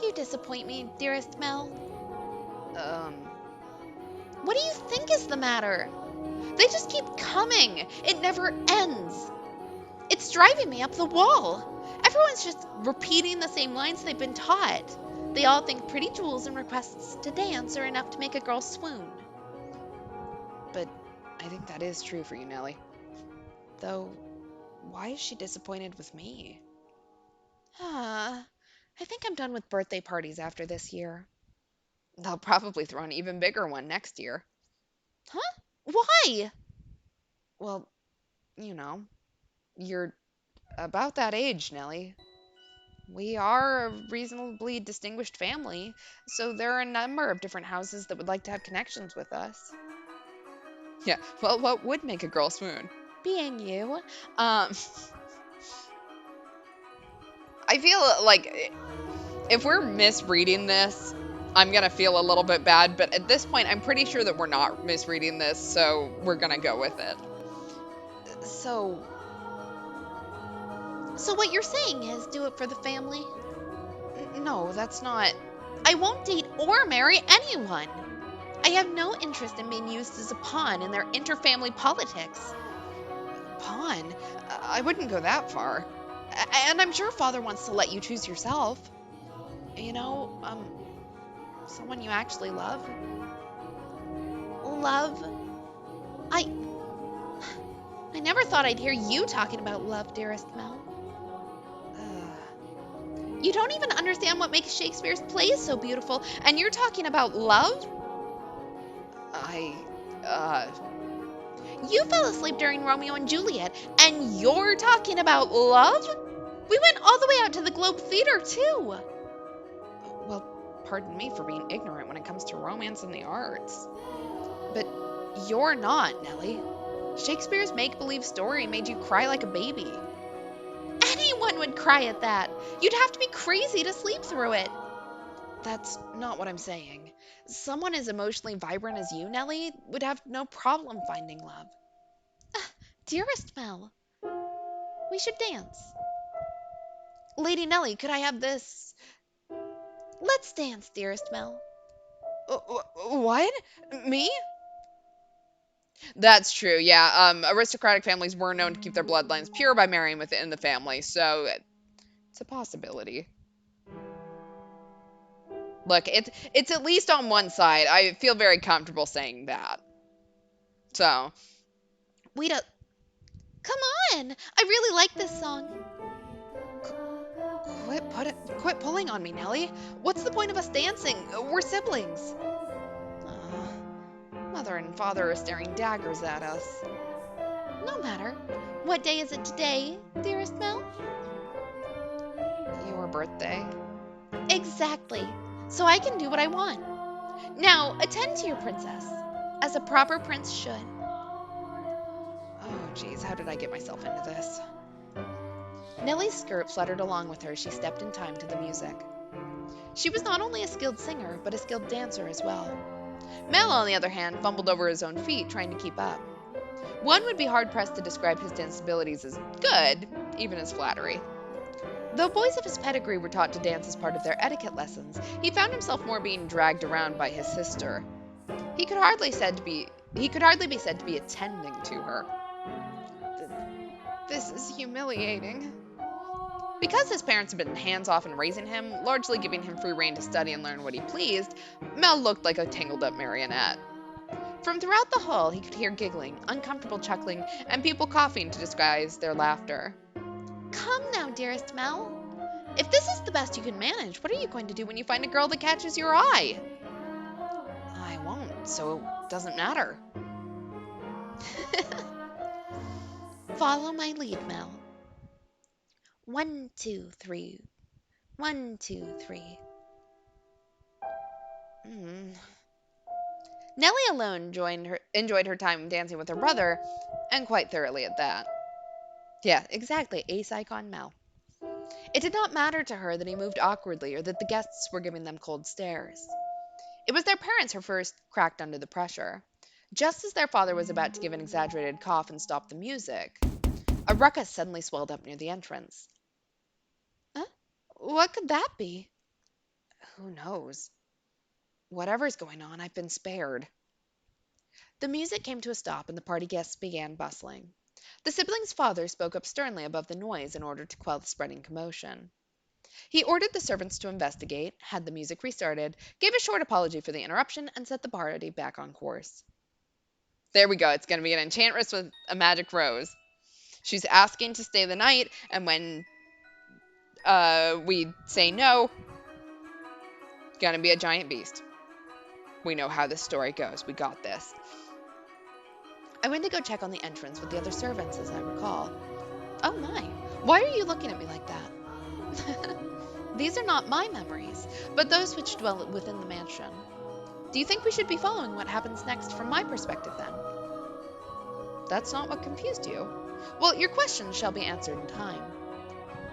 You disappoint me, dearest Mel. Um, What do you think is the matter? They just keep coming. It never ends. It's driving me up the wall. Everyone's just repeating the same lines they've been taught. They all think pretty jewels and requests to dance are enough to make a girl swoon. but I think that is true for you, Nellie. Though, why is she disappointed with me? I think I'm done with birthday parties after this year. They'll probably throw an even bigger one next year. Huh? Why? Well, you know, you're about that age, Nellie. We are a reasonably distinguished family, so there are a number of different houses that would like to have connections with us. Yeah, well, what would make a girl swoon? Being you. Um, I feel like if we're misreading this, I'm gonna feel a little bit bad, but at this point, I'm pretty sure that we're not misreading this, so we're gonna go with it. So, So what you're saying is do it for the family? no, that's not. I won't date or marry anyone. I have no interest in being used as a pawn in their interfamily politics. Pawn? I wouldn't go that far. And I'm sure Father wants to let you choose yourself. You know, someone you actually love. Love? I I never thought I'd hear you talking about love, dearest Mel. You don't even understand what makes Shakespeare's plays so beautiful, and you're talking about love? You fell asleep during Romeo and Juliet, and you're talking about love? We went all the way out to the Globe Theater, too. Well, pardon me for being ignorant when it comes to romance and the arts. But you're not, Nellie. Shakespeare's make-believe story made you cry like a baby. Anyone would cry at that. You'd have to be crazy to sleep through it. That's not what I'm saying. Someone as emotionally vibrant as you, Nellie, would have no problem finding love. Dearest Mel, we should dance. Lady Nellie, could I have this? Let's dance, dearest Mel. What? Me? That's true, yeah. Aristocratic families were known to keep their bloodlines pure by marrying within the family, so it's a possibility. Look, it's at least on one side. I feel very comfortable saying that. So, We don't. Come on! I really like this song. quit pulling on me, Nellie. What's the point of us dancing? We're siblings. Mother and father are staring daggers at us. No matter. What day is it today, dearest Mel? Your birthday. Exactly. So I can do what I want. Now, attend to your princess, as a proper prince should. Oh, geez, how did I get myself into this? Nellie's skirt fluttered along with her as she stepped in time to the music. She was not only a skilled singer, but a skilled dancer as well. Mel, on the other hand, fumbled over his own feet, trying to keep up. One would be hard-pressed to describe his dance abilities as good, even as flattery. Though boys of his pedigree were taught to dance as part of their etiquette lessons, he found himself more being dragged around by his sister. He could hardly be said to be attending to her. This is humiliating. Because his parents had been hands-off in raising him, largely giving him free rein to study and learn what he pleased, Mel looked like a tangled-up marionette. From throughout the hall, he could hear giggling, uncomfortable chuckling, and people coughing to disguise their laughter. Come now, dearest Mel. If this is the best you can manage, what are you going to do when you find a girl that catches your eye? I won't, so it doesn't matter. Follow my lead, Mel. 1, 2, 3. 1, 2, 3. Nellie alone enjoyed her time dancing with her brother, and quite thoroughly at that. Yeah, exactly, ace icon Mel. It did not matter to her that he moved awkwardly or that the guests were giving them cold stares. It was their parents who first cracked under the pressure. Just as their father was about to give an exaggerated cough and stop the music, a ruckus suddenly swelled up near the entrance. Huh? What could that be? Who knows? Whatever's going on, I've been spared. The music came to a stop and the party guests began bustling. The siblings' father spoke up sternly above the noise in order to quell the spreading commotion. He ordered the servants to investigate, had the music restarted, gave a short apology for the interruption, and set the party back on course. There we go. It's going to be an enchantress with a magic rose. She's asking to stay the night, and when we say no, going to be a giant beast. We know how this story goes. We got this. I went to go check on the entrance with the other servants, as I recall. Oh my, why are you looking at me like that? These are not my memories, but those which dwell within the mansion. Do you think we should be following what happens next from my perspective, then? That's not what confused you. Well, your questions shall be answered in time.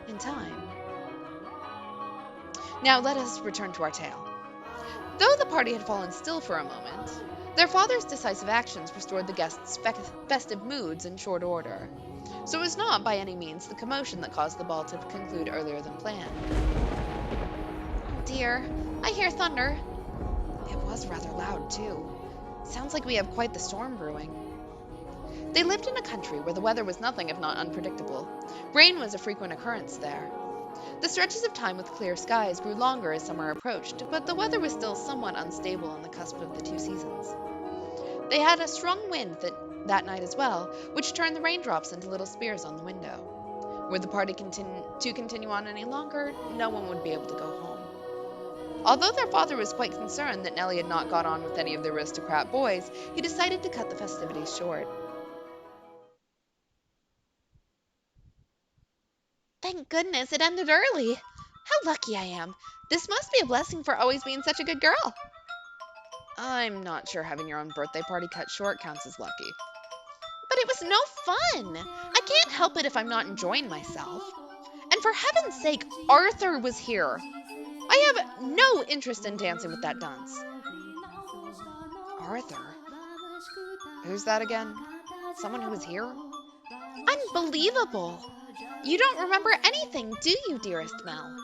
In time. Now let us return to our tale. Though the party had fallen still for a moment, their father's decisive actions restored the guests' festive moods in short order. So it was not by any means the commotion that caused the ball to conclude earlier than planned. Oh dear, I hear thunder. It was rather loud, too. Sounds like we have quite the storm brewing. They lived in a country where the weather was nothing if not unpredictable. Rain was a frequent occurrence there. The stretches of time with clear skies grew longer as summer approached, but the weather was still somewhat unstable on the cusp of the two seasons. They had a strong wind that night as well, which turned the raindrops into little spears on the window. Were the party to continue on any longer, no one would be able to go home. Although their father was quite concerned that Nellie had not got on with any of the aristocrat boys, he decided to cut the festivities short. Thank goodness it ended early. How lucky I am. This must be a blessing for always being such a good girl. I'm not sure having your own birthday party cut short counts as lucky. But it was no fun. I can't help it if I'm not enjoying myself. And for heaven's sake, Arthur was here. I have no interest in dancing with that dunce. Arthur? Who's that again? Someone who was here? Unbelievable. You don't remember anything, do you, dearest Mel?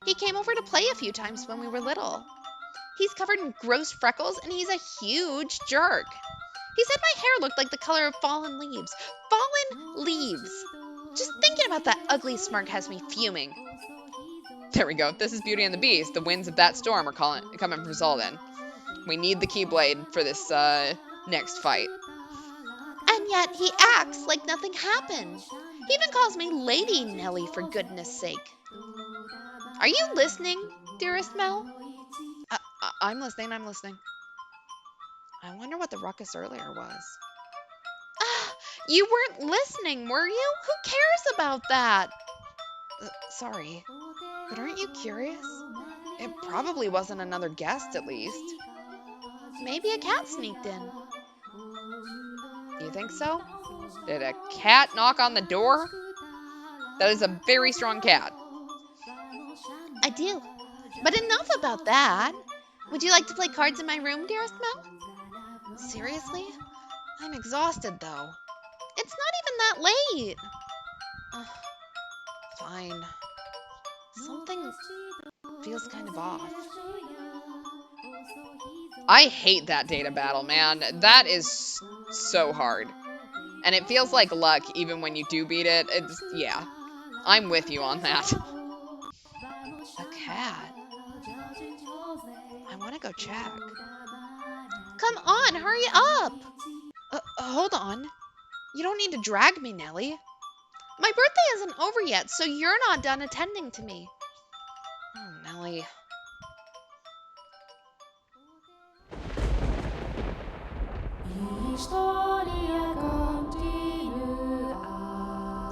He came over to play a few times when we were little. He's covered in gross freckles, and he's a huge jerk. He said my hair looked like the color of fallen leaves. Fallen leaves! Just thinking about that ugly smirk has me fuming. There we go. This is Beauty and the Beast. The winds of that storm are coming from Zolden. We need the Keyblade for this next fight. And yet he acts like nothing happened. He even calls me Lady Nellie, for goodness sake. Are you listening, dearest Mel? I'm listening. I wonder what the ruckus earlier was. You weren't listening, were you? Who cares about that? Sorry, but aren't you curious? It probably wasn't another guest, at least. Maybe a cat sneaked in. You think so? Did a cat knock on the door? That is a very strong cat. I do. But enough about that. Would you like to play cards in my room, dearest Mel? Seriously? I'm exhausted, though. It's not even that late. Fine. Something feels kind of off. I hate that data battle, man. That is so hard. And it feels like luck even when you do beat it. Yeah. I'm with you on that. A cat. I want to go check. Come on, hurry up. Hold on. You don't need to drag me, Nellie. My birthday isn't over yet, so you're not done attending to me. Nelly.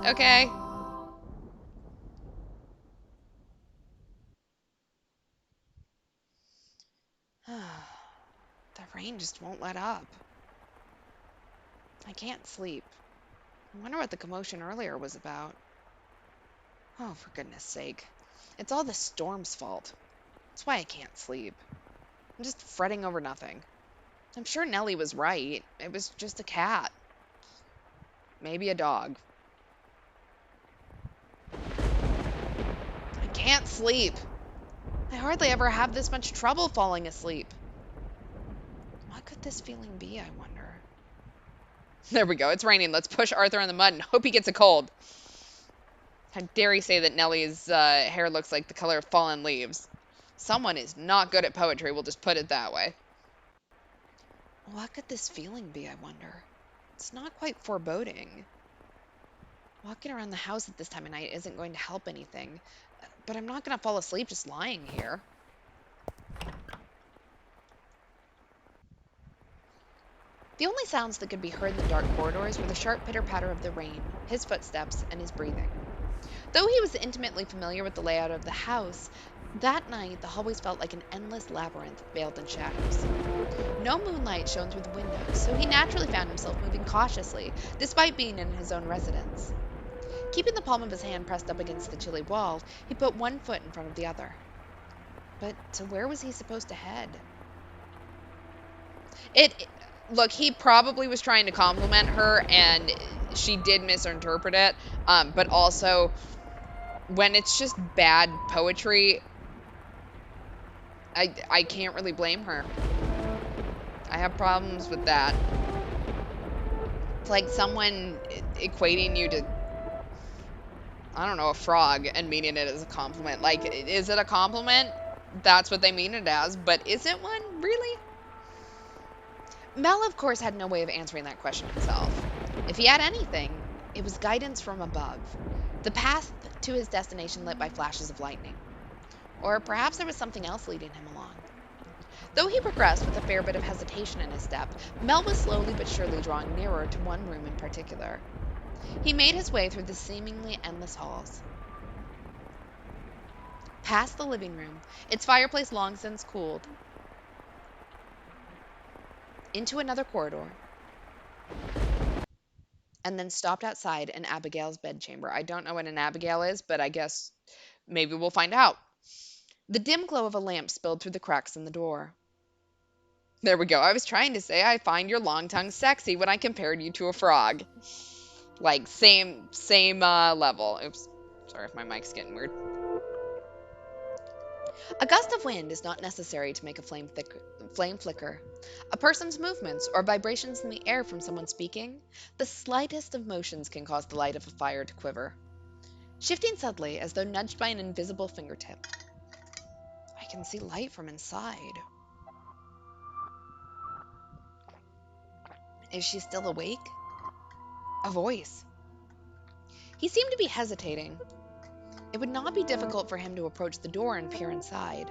Okay. The rain just won't let up. I can't sleep. I wonder what the commotion earlier was about. Oh, for goodness sake. It's all the storm's fault. That's why I can't sleep. I'm just fretting over nothing. I'm sure Nellie was right. It was just a cat. Maybe a dog. I can't sleep. I hardly ever have this much trouble falling asleep. What could this feeling be, I wonder? There we go. It's raining. Let's push Arthur in the mud and hope he gets a cold. How dare he say that Nellie's hair looks like the color of fallen leaves? Someone is not good at poetry, we'll just put it that way. What could this feeling be, I wonder? It's not quite foreboding. Walking around the house at this time of night isn't going to help anything, but I'm not going to fall asleep just lying here. The only sounds that could be heard in the dark corridors were the sharp pitter-patter of the rain, his footsteps, and his breathing. Though he was intimately familiar with the layout of the house, that night the hallways felt like an endless labyrinth veiled in shadows. No moonlight shone through the windows, so he naturally found himself moving cautiously, despite being in his own residence. Keeping the palm of his hand pressed up against the chilly wall, he put one foot in front of the other. But to where was he supposed to head? Look, he probably was trying to compliment her, and she did misinterpret it. But also, when it's just bad poetry, I can't really blame her. I have problems with that. It's like someone equating you to, I don't know, a frog and meaning it as a compliment. Like, is it a compliment? That's what they mean it as, but is it one, really? Mel, of course, had no way of answering that question himself. If he had anything, it was guidance from above, the path to his destination lit by flashes of lightning. Or perhaps there was something else leading him along. Though he progressed with a fair bit of hesitation in his step, Mel was slowly but surely drawing nearer to one room in particular. He made his way through the seemingly endless halls. Past the living room, its fireplace long since cooled, into another corridor, and then stopped outside an Abigail's bedchamber. I don't know what an Abigail is, but I guess maybe we'll find out. The dim glow of a lamp spilled through the cracks in the door. There we go. I was trying to say I find your long tongue sexy when I compared you to a frog. Like, same level. Oops. Sorry if my mic's getting weird. A gust of wind is not necessary to make a flame flicker. A person's movements or vibrations in the air from someone speaking, the slightest of motions can cause the light of a fire to quiver. Shifting suddenly, as though nudged by an invisible fingertip. I can see light from inside. Is she still awake? A voice. He seemed to be hesitating. It would not be difficult for him to approach the door and peer inside.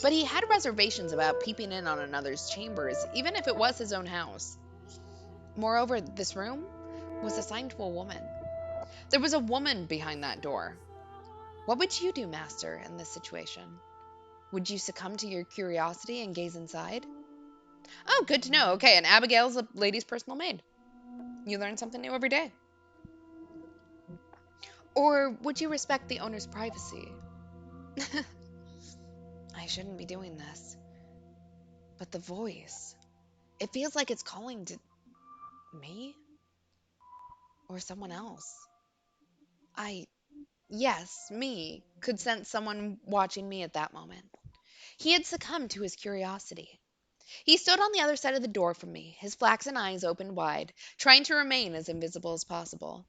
But he had reservations about peeping in on another's chambers, even if it was his own house. Moreover, this room was assigned to a woman. There was a woman behind that door. What would you do, Master, in this situation? Would you succumb to your curiosity and gaze inside? Oh, good to know. Okay, and Abigail's a lady's personal maid. You learn something new every day. Or would you respect the owner's privacy? I shouldn't be doing this. But the voice, it feels like it's calling to me? Or someone else. Yes, me, could sense someone watching me at that moment. He had succumbed to his curiosity. He stood on the other side of the door from me, his flaxen eyes opened wide, trying to remain as invisible as possible.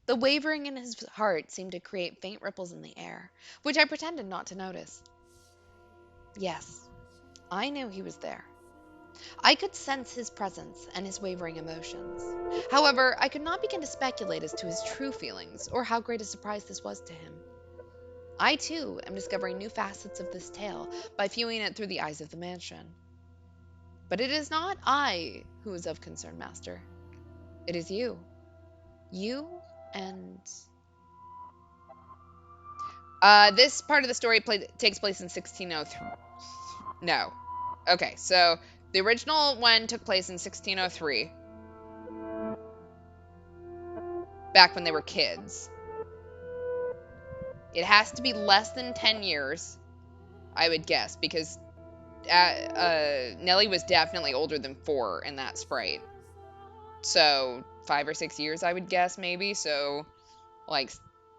The wavering in his heart seemed to create faint ripples in the air, which I pretended not to notice. Yes, I knew he was there. I could sense his presence and his wavering emotions. However, I could not begin to speculate as to his true feelings or how great a surprise this was to him. I too am discovering new facets of this tale by viewing it through the eyes of the mansion. But it is not I who is of concern, master. It is you. You and this part of the story takes place in 1603. No. Okay, so the original one took place in 1603, back when they were kids. It has to be less than 10 years, I would guess, because Nellie was definitely older than 4 in that sprite. So 5 or 6 years, I would guess, maybe. So like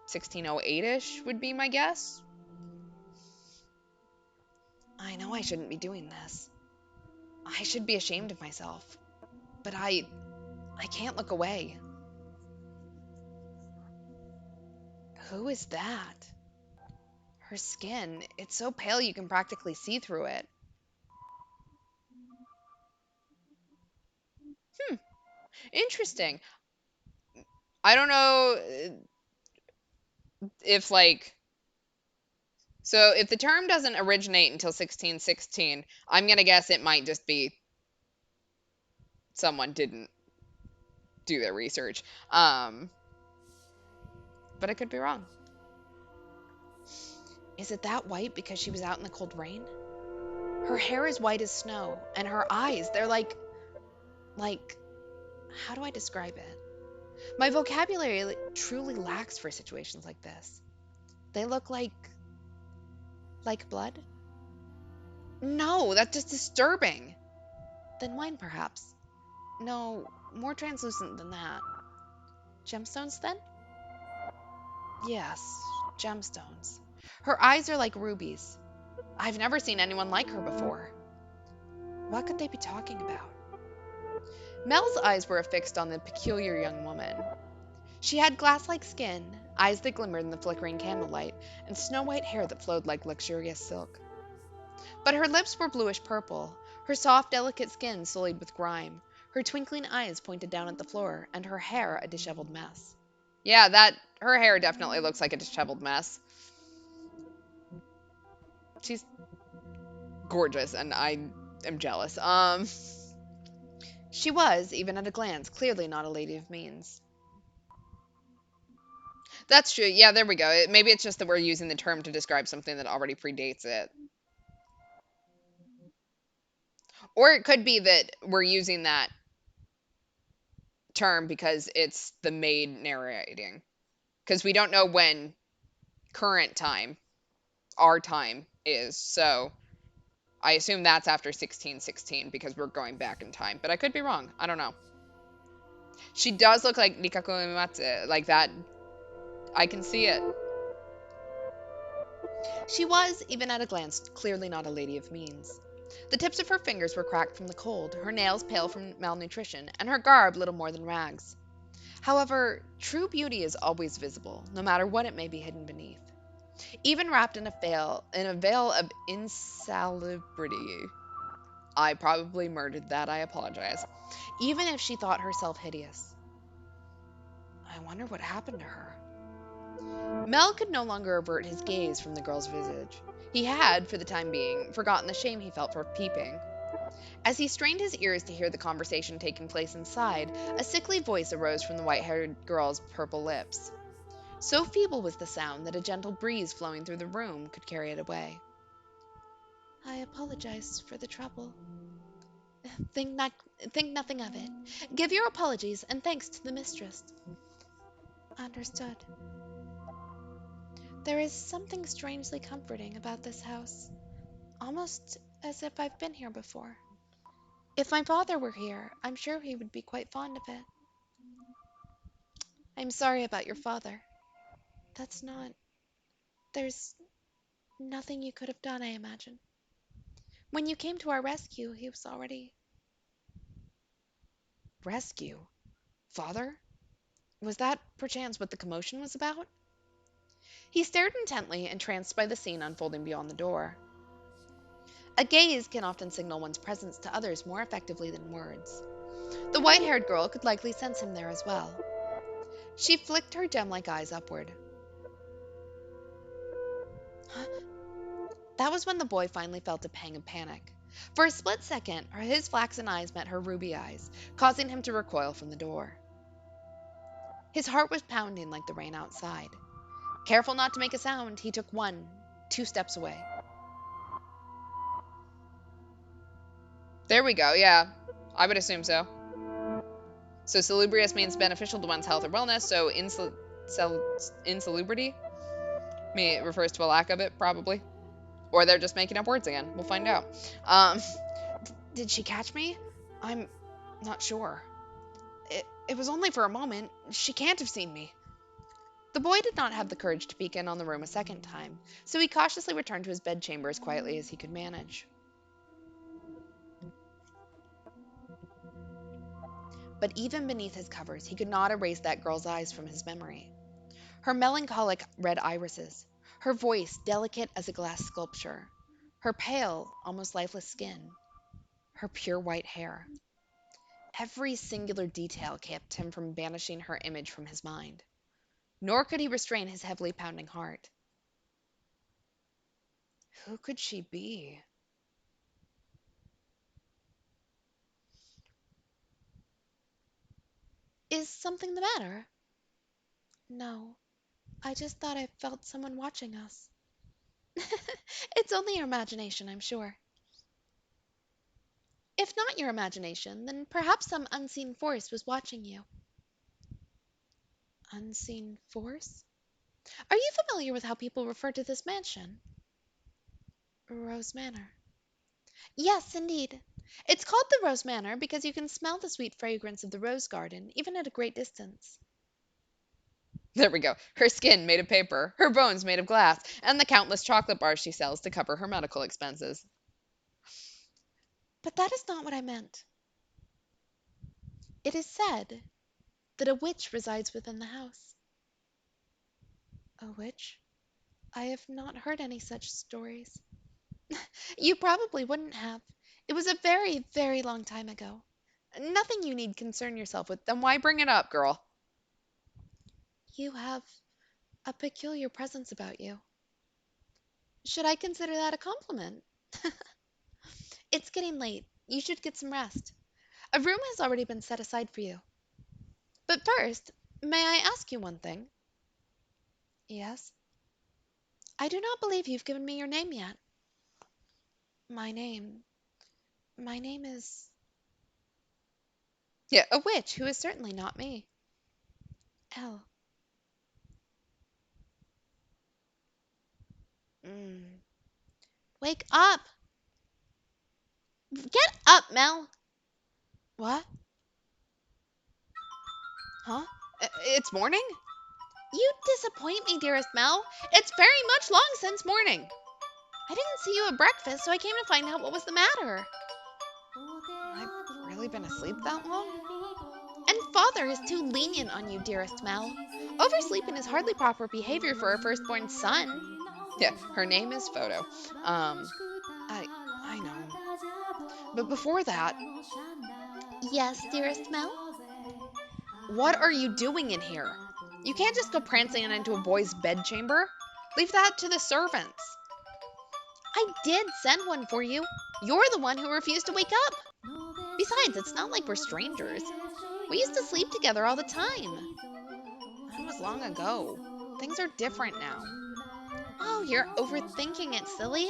1608-ish would be my guess. I know I shouldn't be doing this. I should be ashamed of myself. But I can't look away. Who is that? Her skin, it's so pale you can practically see through it. Hmm, interesting. I don't know if like so if the term doesn't originate until 1616, I'm going to guess it might just be someone didn't do their research. But I could be wrong. Is it that white because she was out in the cold rain? Her hair is white as snow, and her eyes, they're like, how do I describe it? My vocabulary truly lacks for situations like this. They look like blood? No, that's just disturbing. Then wine, perhaps. No, more translucent than that. Gemstones, then? Yes, gemstones. Her eyes are like rubies. I've never seen anyone like her before. What could they be talking about? Mel's eyes were affixed on the peculiar young woman. She had glass-like skin, eyes that glimmered in the flickering candlelight, and snow-white hair that flowed like luxurious silk. But her lips were bluish-purple, her soft, delicate skin sullied with grime, her twinkling eyes pointed down at the floor, and her hair a disheveled mess. Yeah, her hair definitely looks like a disheveled mess. She's gorgeous, and I am jealous. She was, even at a glance, clearly not a lady of means. That's true. Yeah, there we go. Maybe it's just that we're using the term to describe something that already predates it. Or it could be that we're using that term because it's the maid narrating. Because we don't know when current time, our time, is. So I assume that's after 1616 because we're going back in time. But I could be wrong. I don't know. She does look like Rikaku Mimatsu. Like that. I can see it. She was, even at a glance, clearly not a lady of means. The tips of her fingers were cracked from the cold, her nails pale from malnutrition, and her garb little more than rags. However, true beauty is always visible, no matter what it may be hidden beneath. Even wrapped in a veil of insalubrity. I probably murdered that, I apologize. Even if she thought herself hideous. I wonder what happened to her. Mel could no longer avert his gaze from the girl's visage. He had, for the time being, forgotten the shame he felt for peeping. As he strained his ears to hear the conversation taking place inside, a sickly voice arose from the white-haired girl's purple lips. So feeble was the sound that a gentle breeze flowing through the room could carry it away. I apologize for the trouble. Think nothing of it. Give your apologies and thanks to the mistress. Understood. There is something strangely comforting about this house, almost as if I've been here before. If my father were here, I'm sure he would be quite fond of it. I'm sorry about your father. That's not... There's nothing you could have done, I imagine. When you came to our rescue, he was already... Rescue? Father? Was that, perchance, what the commotion was about? He stared intently, entranced by the scene unfolding beyond the door. A gaze can often signal one's presence to others more effectively than words. The white-haired girl could likely sense him there as well. She flicked her gem-like eyes upward. That was when the boy finally felt a pang of panic. For a split second, his flaxen eyes met her ruby eyes, causing him to recoil from the door. His heart was pounding like the rain outside. Careful not to make a sound, he took 1, 2 steps away. There we go, yeah. I would assume so. So salubrious means beneficial to one's health or wellness, so insalubrity refers to a lack of it, probably. Or they're just making up words again. We'll find out. Did she catch me? I'm not sure. It was only for a moment. She can't have seen me. The boy did not have the courage to peek in on the room a second time, so he cautiously returned to his bedchamber as quietly as he could manage. But even beneath his covers, he could not erase that girl's eyes from his memory. Her melancholic red irises, her voice delicate as a glass sculpture, her pale, almost lifeless skin, her pure white hair. Every singular detail kept him from banishing her image from his mind. Nor could he restrain his heavily pounding heart. Who could she be? Is something the matter? No, I just thought I felt someone watching us. It's only your imagination, I'm sure. If not your imagination, then perhaps some unseen force was watching you. Unseen force? Are you familiar with how people refer to this mansion? Rose Manor. Yes, indeed. It's called the Rose Manor because you can smell the sweet fragrance of the rose garden, even at a great distance. There we go. Her skin made of paper, her bones made of glass, and the countless chocolate bars she sells to cover her medical expenses. But that is not what I meant. It is said that a witch resides within the house. A witch? I have not heard any such stories. You probably wouldn't have. It was a very, very long time ago. Nothing you need concern yourself with. Then why bring it up, girl? You have a peculiar presence about you. Should I consider that a compliment? It's getting late. You should get some rest. A room has already been set aside for you. But first, may I ask you one thing? Yes? I do not believe you've given me your name yet. My name. My name is Yeah, a witch who is certainly not me. Elle. Mm. Wake up! Get up, Mel! What? Huh? It's morning? You disappoint me, dearest Mel. It's very much long since morning. I didn't see you at breakfast, so I came to find out what was the matter. I've really been asleep that long? And father is too lenient on you, dearest Mel. Oversleeping is hardly proper behavior for a firstborn son. Yeah, her name is Photo. I know. But before that, Yes, dearest Mel? what are you doing in here? You can't just go prancing into a boy's bedchamber. Leave that to the servants. I did send one for you. You're the one who refused to wake up. Besides, it's not like we're strangers. We used to sleep together all the time. That was long ago. Things are different now. Oh, you're overthinking it, silly.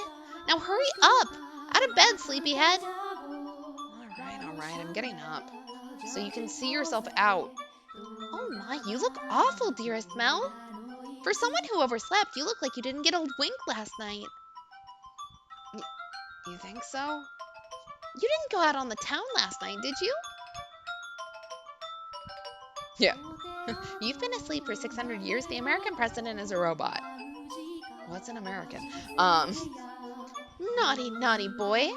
Now hurry up. Out of bed, sleepyhead. All right, I'm getting up. So you can see yourself out. Oh my, you look awful, dearest Mel. For someone who overslept, you look like you didn't get a wink last night. You think so? You didn't go out on the town last night, did you? Yeah. You've been asleep for 600 years. The American president is a robot. What's an American? Naughty, naughty boy.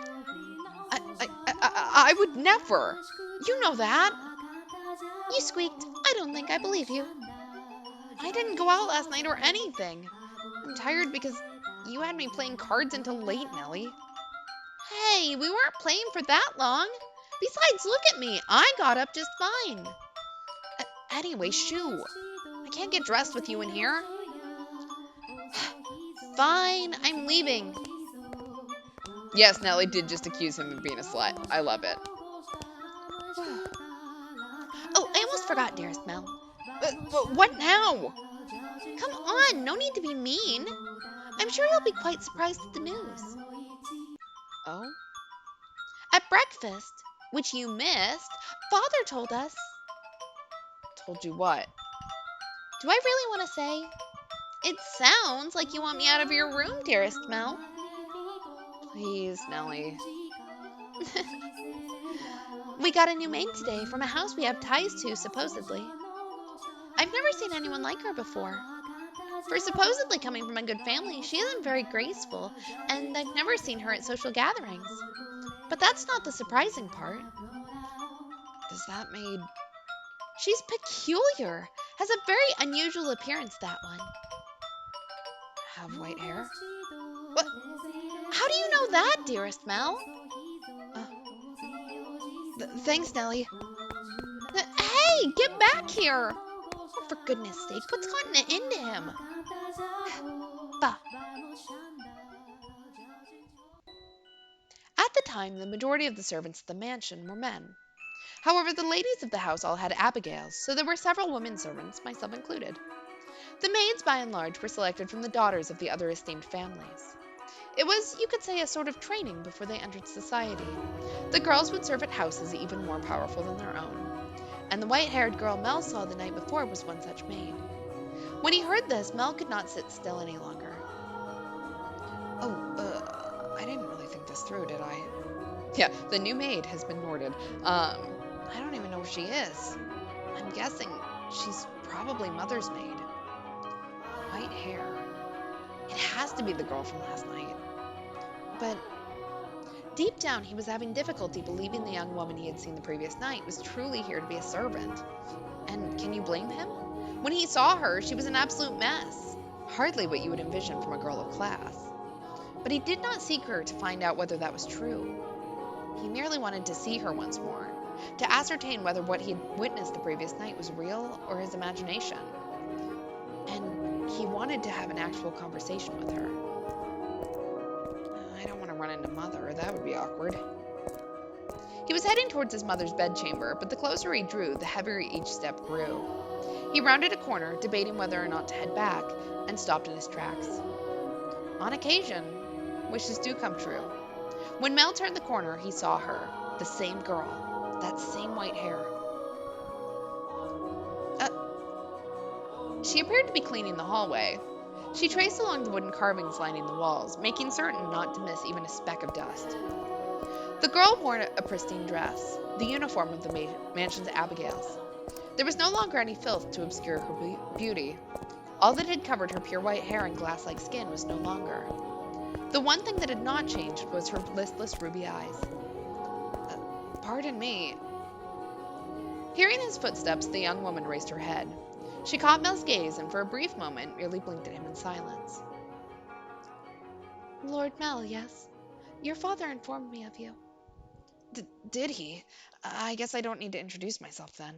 I would never. You know that. You squeaked. I don't think I believe you. I didn't go out last night or anything. I'm tired because you had me playing cards until late, Nellie. Hey, we weren't playing for that long. Besides, look at me. I got up just fine. Anyway, shoo. I can't get dressed with you in here. Fine, I'm leaving. Yes, Nellie did just accuse him of being a slut. I love it. Oh, I almost forgot, dearest Mel. But what now? Come on, no need to be mean. I'm sure you'll be quite surprised at the news. Oh? At breakfast, which you missed, Father told us. Told you what? Do I really want to say? It sounds like you want me out of your room, dearest Mel. Please, Nellie. We got a new maid today from a house we have ties to, supposedly. I've never seen anyone like her before. For supposedly coming from a good family, she isn't very graceful, and I've never seen her at social gatherings. But that's not the surprising part. Does that maid She's peculiar, has a very unusual appearance, that one. have white hair? What? How do you know that, dearest Mel? Thanks, Nellie. Hey, get back here! Oh, for goodness sake, what's gotten it into him? Bah. At the time, the majority of the servants at the mansion were men. However, the ladies of the house all had Abigails, so there were several women servants, myself included. The maids, by and large, were selected from the daughters of the other esteemed families. It was, you could say, a sort of training before they entered society. The girls would serve at houses even more powerful than their own, and the white-haired girl Mel saw the night before was one such maid. When he heard this, Mel could not sit still any longer. Oh, I didn't really think this through, did I? Yeah, the new maid has been Norded. I don't even know where she is. I'm guessing she's probably Mother's maid. White hair. It has to be the girl from last night. But deep down, he was having difficulty believing the young woman he had seen the previous night was truly here to be a servant. And can you blame him? When he saw her, she was an absolute mess. Hardly what you would envision from a girl of class. But he did not seek her to find out whether that was true. He merely wanted to see her once more, to ascertain whether what he had witnessed the previous night was real or his imagination. And he wanted to have an actual conversation with her. I don't want to run into Mother. That would be awkward. He was heading towards his mother's bedchamber, but the closer he drew, the heavier each step grew. He rounded a corner, debating whether or not to head back, and stopped in his tracks. On occasion, wishes do come true. When Mel turned the corner, he saw her, the same girl, that same white hair. She appeared to be cleaning the hallway. She traced along the wooden carvings lining the walls, making certain not to miss even a speck of dust. The girl wore a pristine dress, the uniform of the mansion's Abigails. There was no longer any filth to obscure her beauty. All that had covered her pure white hair and glass-like skin was no longer. The one thing that had not changed was her listless ruby eyes. Pardon me. Hearing his footsteps, the young woman raised her head. She caught Mel's gaze and for a brief moment merely blinked at him in silence. Lord Mel, yes. Your father informed me of you. Did he? I guess I don't need to introduce myself then.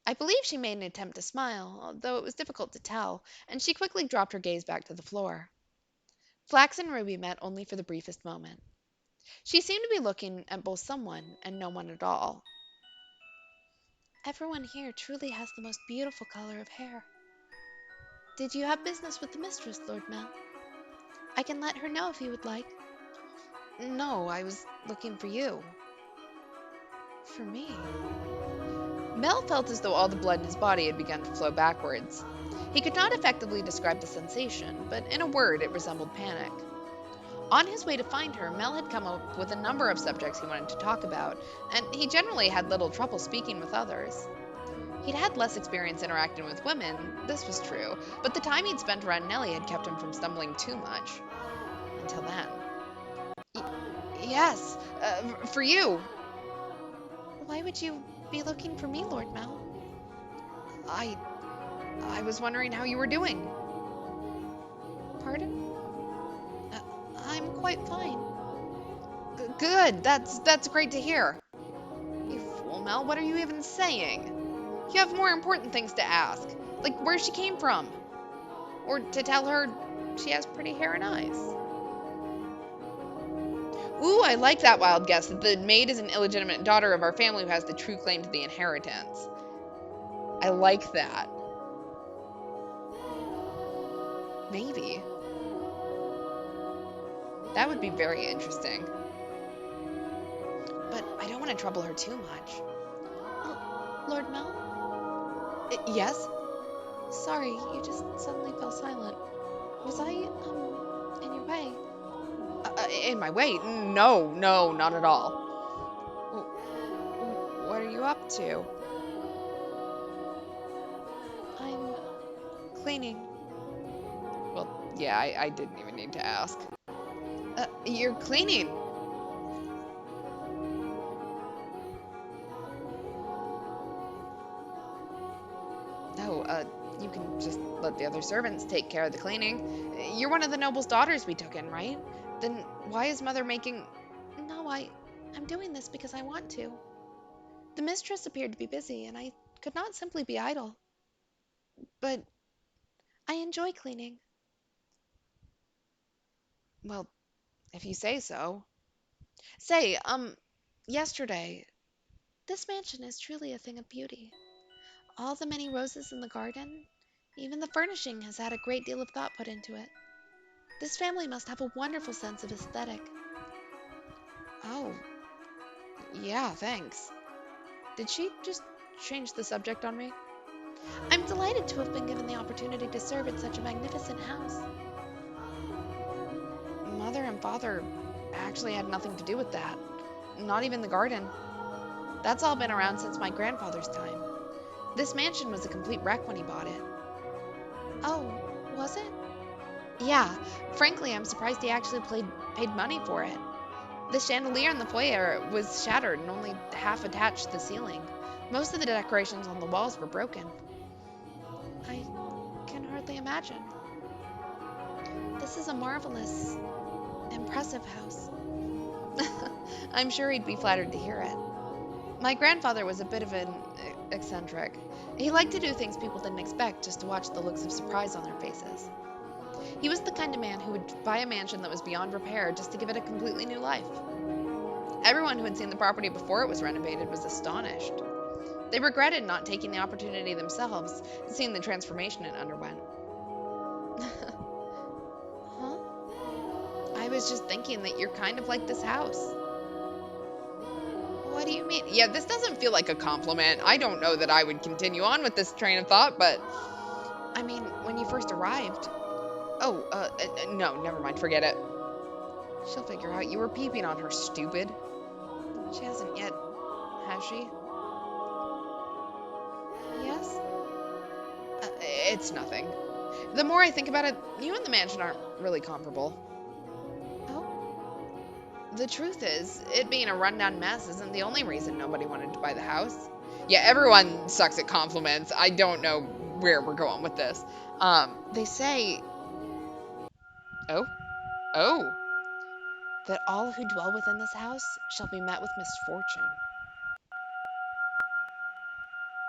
I believe she made an attempt to smile, though it was difficult to tell, and she quickly dropped her gaze back to the floor. Flax and Ruby met only for the briefest moment. She seemed to be looking at both someone and no one at all. Everyone here truly has the most beautiful color of hair. Did you have business with the mistress, Lord Mel? I can let her know if you would like. No, I was looking for you. For me? Mel felt as though all the blood in his body had begun to flow backwards. He could not effectively describe the sensation, but in a word, it resembled panic. On his way to find her, Mel had come up with a number of subjects he wanted to talk about, and he generally had little trouble speaking with others. He'd had less experience interacting with women, this was true, but the time he'd spent around Nellie had kept him from stumbling too much. Until then. Yes, for you. Why would you be looking for me, Lord Mel? I was wondering how you were doing. Pardon? I'm quite fine. Good, that's great to hear. You fool, Mel, what are you even saying? You have more important things to ask, like where she came from. Or to tell her she has pretty hair and eyes. Ooh, I like that wild guess that the maid is an illegitimate daughter of our family who has the true claim to the inheritance. I like that. Maybe. That would be very interesting. But I don't want to trouble her too much. Lord Mel? Yes? Sorry, you just suddenly fell silent. Was I, in your way? In my way? No, not at all. What are you up to? I'm cleaning. Well, yeah, I didn't even need to ask. You're cleaning. No, you can just let the other servants take care of the cleaning. You're one of the noble's daughters we took in, right? Then why is Mother making... No, I'm doing this because I want to. The mistress appeared to be busy, and I could not simply be idle. But I enjoy cleaning. Well, if you say so. Say, yesterday... This mansion is truly a thing of beauty. All the many roses in the garden, even the furnishing has had a great deal of thought put into it. This family must have a wonderful sense of aesthetic. Oh, yeah, thanks. Did she just change the subject on me? I'm delighted to have been given the opportunity to serve in such a magnificent house. Mother and Father actually had nothing to do with that. Not even the garden. That's all been around since my grandfather's time. This mansion was a complete wreck when he bought it. Oh, was it? Yeah, frankly, I'm surprised he actually paid money for it. The chandelier in the foyer was shattered and only half attached to the ceiling. Most of the decorations on the walls were broken. I can hardly imagine. This is a marvelous, impressive house. I'm sure he'd be flattered to hear it. My grandfather was a bit of an eccentric. He liked to do things people didn't expect just to watch the looks of surprise on their faces. He was the kind of man who would buy a mansion that was beyond repair just to give it a completely new life. Everyone who had seen the property before it was renovated was astonished. They regretted not taking the opportunity themselves, seeing the transformation it underwent. Huh? I was just thinking that you're kind of like this house. What do you mean? Yeah, this doesn't feel like a compliment. I don't know that I would continue on with this train of thought, but... I mean, when you first arrived... Oh, no, never mind, forget it. She'll figure out you were peeping on her, stupid. She hasn't yet, has she? Yes? It's nothing. The more I think about it, you and the mansion aren't really comparable. Oh? The truth is, it being a rundown mess isn't the only reason nobody wanted to buy the house. Yeah, everyone sucks at compliments. I don't know where we're going with this. They say... Oh, that all who dwell within this house shall be met with misfortune.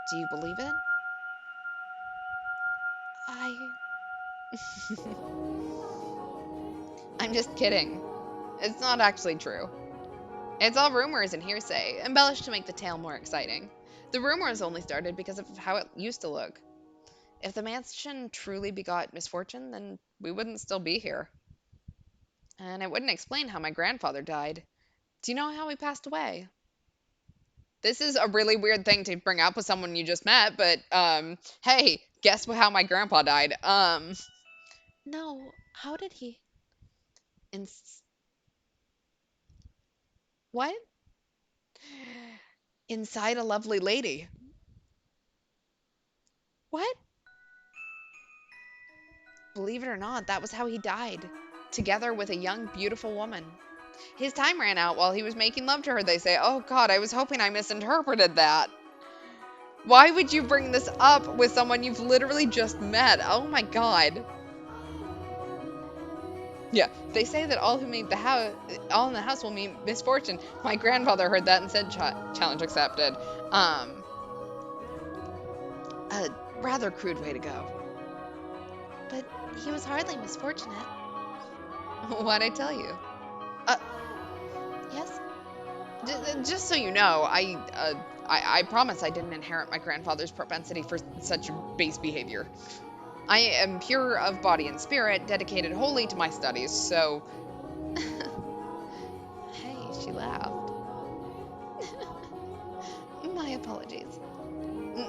Do you believe it? I'm just kidding. It's not actually true. It's all rumors and hearsay, embellished to make the tale more exciting. The rumors only started because of how it used to look. If the mansion truly begot misfortune, then we wouldn't still be here. And it wouldn't explain how my grandfather died. Do you know how he passed away? This is a really weird thing to bring up with someone you just met, but hey, guess how my grandpa died? No. How did he? In what? Inside a lovely lady. What? Believe it or not, that was how he died, together with a young, beautiful woman. His time ran out while he was making love to her, they say. Oh God, I was hoping I misinterpreted that. Why would you bring this up with someone you've literally just met? Oh my God. Yeah, they say that all in the house will meet misfortune. My grandfather heard that and said, challenge accepted. A rather crude way to go. But He was hardly misfortunate. What'd I tell you? Uh, Yes? just so you know, I promise I didn't inherit my grandfather's propensity for such base behavior. I am pure of body and spirit, dedicated wholly to my studies, so. Hey, she laughed. My apologies.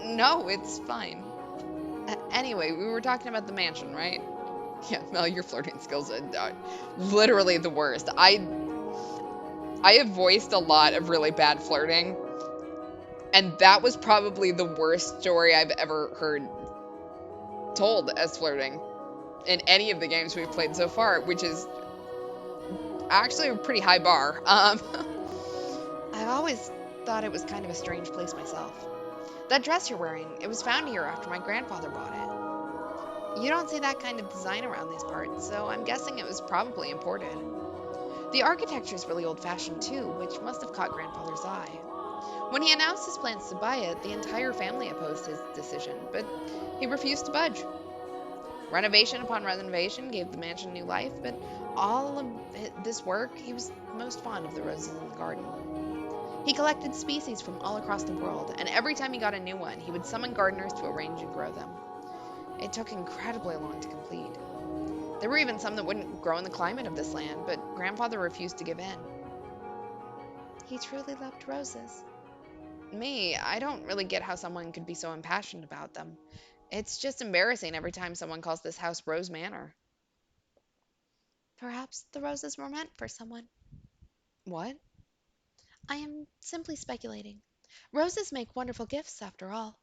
No, it's fine. Anyway, we were talking about the mansion, right? Yeah, Mel, your flirting skills are literally the worst. I have voiced a lot of really bad flirting, and that was probably the worst story I've ever heard told as flirting in any of the games we've played so far, which is actually a pretty high bar. I've always thought it was kind of a strange place myself. That dress you're wearing, it was found here after my grandfather bought it. You don't see that kind of design around these parts, so I'm guessing it was probably imported. The architecture's really old-fashioned too, which must have caught grandfather's eye. When he announced his plans to buy it, the entire family opposed his decision, but he refused to budge. Renovation upon renovation gave the mansion new life, but all of this work, he was most fond of the roses in the garden. He collected species from all across the world, and every time he got a new one, he would summon gardeners to arrange and grow them. It took incredibly long to complete. There were even some that wouldn't grow in the climate of this land, but grandfather refused to give in. He truly loved roses. Me, I don't really get how someone could be so impassioned about them. It's just embarrassing every time someone calls this house Rose Manor. Perhaps the roses were meant for someone. What? I am simply speculating. Roses make wonderful gifts, after all.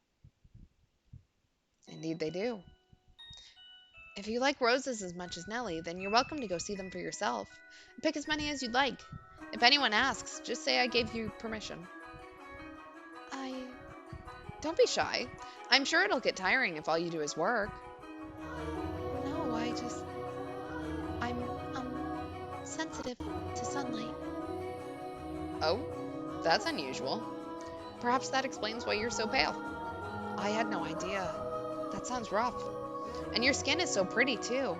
Indeed they do. If you like roses as much as Nellie, then you're welcome to go see them for yourself. Pick as many as you'd like. If anyone asks, just say I gave you permission. I. Don't be shy. I'm sure it'll get tiring if all you do is work. No, I'm, sensitive to sunlight. Oh, that's unusual. Perhaps that explains why you're so pale. I had no idea. That sounds rough. And your skin is so pretty, too.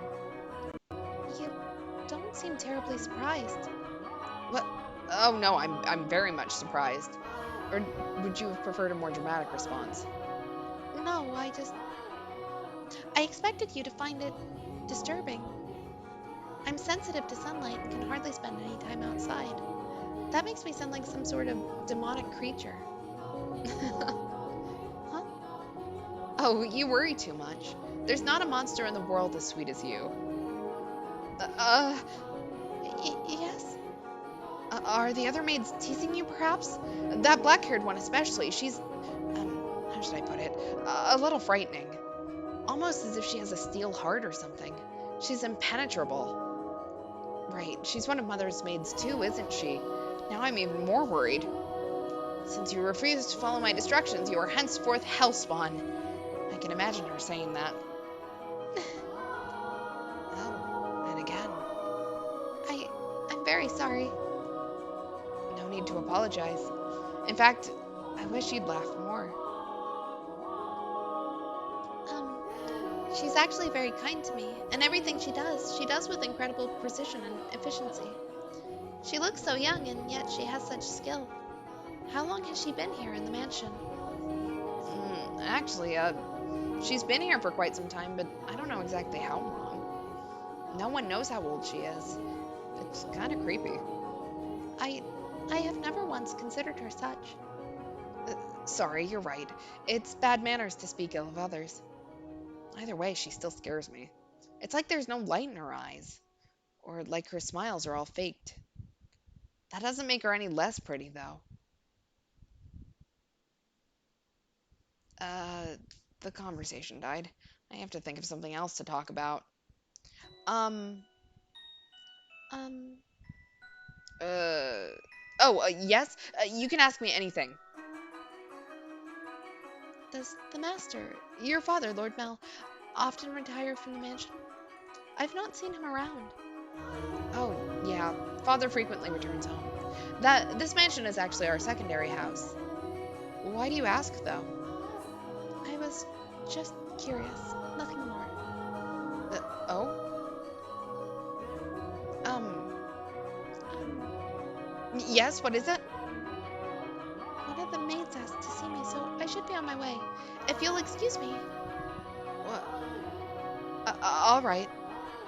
You don't seem terribly surprised. What? Oh, no, I'm very much surprised. Or would you have preferred a more dramatic response? No, I expected you to find it disturbing. I'm sensitive to sunlight and can hardly spend any time outside. That makes me sound like some sort of demonic creature. Huh? Oh, you worry too much. There's not a monster in the world as sweet as you. Yes? Are the other maids teasing you, perhaps? That black-haired one especially, she's, how should I put it? A little frightening. Almost as if she has a steel heart or something. She's impenetrable. Right, she's one of Mother's maids too, isn't she? Now I'm even more worried. Since you refuse to follow my instructions, you are henceforth hellspawn. I can imagine her saying that. Oh, and again. I'm very sorry. No need to apologize. In fact, I wish you'd laugh more. She's actually very kind to me, and everything she does with incredible precision and efficiency. She looks so young, and yet she has such skill. How long has she been here in the mansion? Actually, she's been here for quite some time, but I don't know exactly how long. No one knows how old she is. It's kind of creepy. I have never once considered her such. Sorry, you're right. It's bad manners to speak ill of others. Either way, she still scares me. It's like there's no light in her eyes. Or like her smiles are all faked. That doesn't make her any less pretty, though. Uh, the conversation died. I have to think of something else to talk about. Um, Um, uh, yes, you can ask me anything. does the master, your father, Lord Mel, often retire from the mansion? I've not seen him around. Oh, yeah, father frequently returns home. This mansion is actually our secondary house. Why do you ask, though? I was just curious, nothing more. Oh? Yes, what is it? One of the maids asked to see me, so I should be on my way. If you'll excuse me. Wha- all right.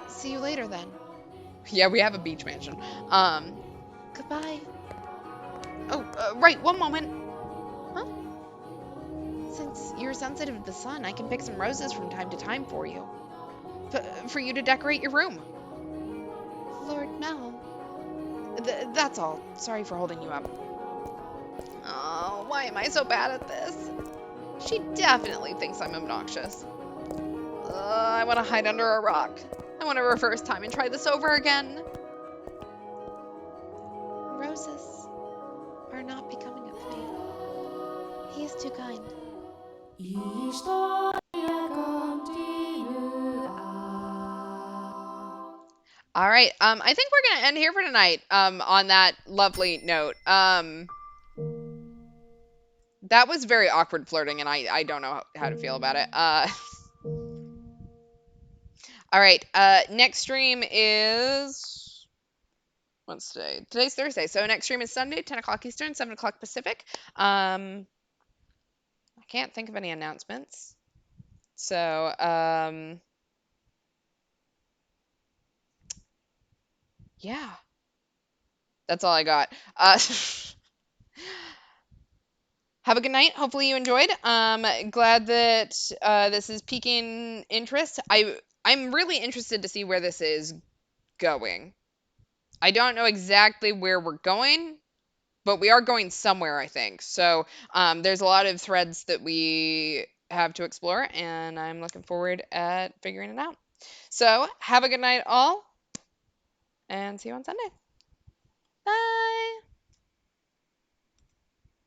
See you later then. Yeah, we have a beach mansion. Um, Goodbye. oh, right, one moment. Huh? Since you're sensitive to the sun, I can pick some roses from time to time for you. For you to decorate your room. Lord Mel. That's all. Sorry for holding you up. Oh, why am I so bad at this? She definitely thinks I'm obnoxious. I want to hide under a rock. I want to reverse time and try this over again. Roses are not becoming of me. He is too kind. All right. I think we're gonna end here for tonight. On that lovely note. That was very awkward flirting, and I don't know how to feel about it. All right. Next stream is what's today? Today's Thursday, so next stream is Sunday, 10 o'clock Eastern, 7 o'clock Pacific. I can't think of any announcements. So, yeah, that's all I got. Have a good night. Hopefully you enjoyed. Glad that this is piquing interest. I'm really interested to see where this is going. I don't know exactly where we're going, but we are going somewhere, I think. So there's a lot of threads that we have to explore, and I'm looking forward at figuring it out. So have a good night, all, and see you on Sunday. Bye.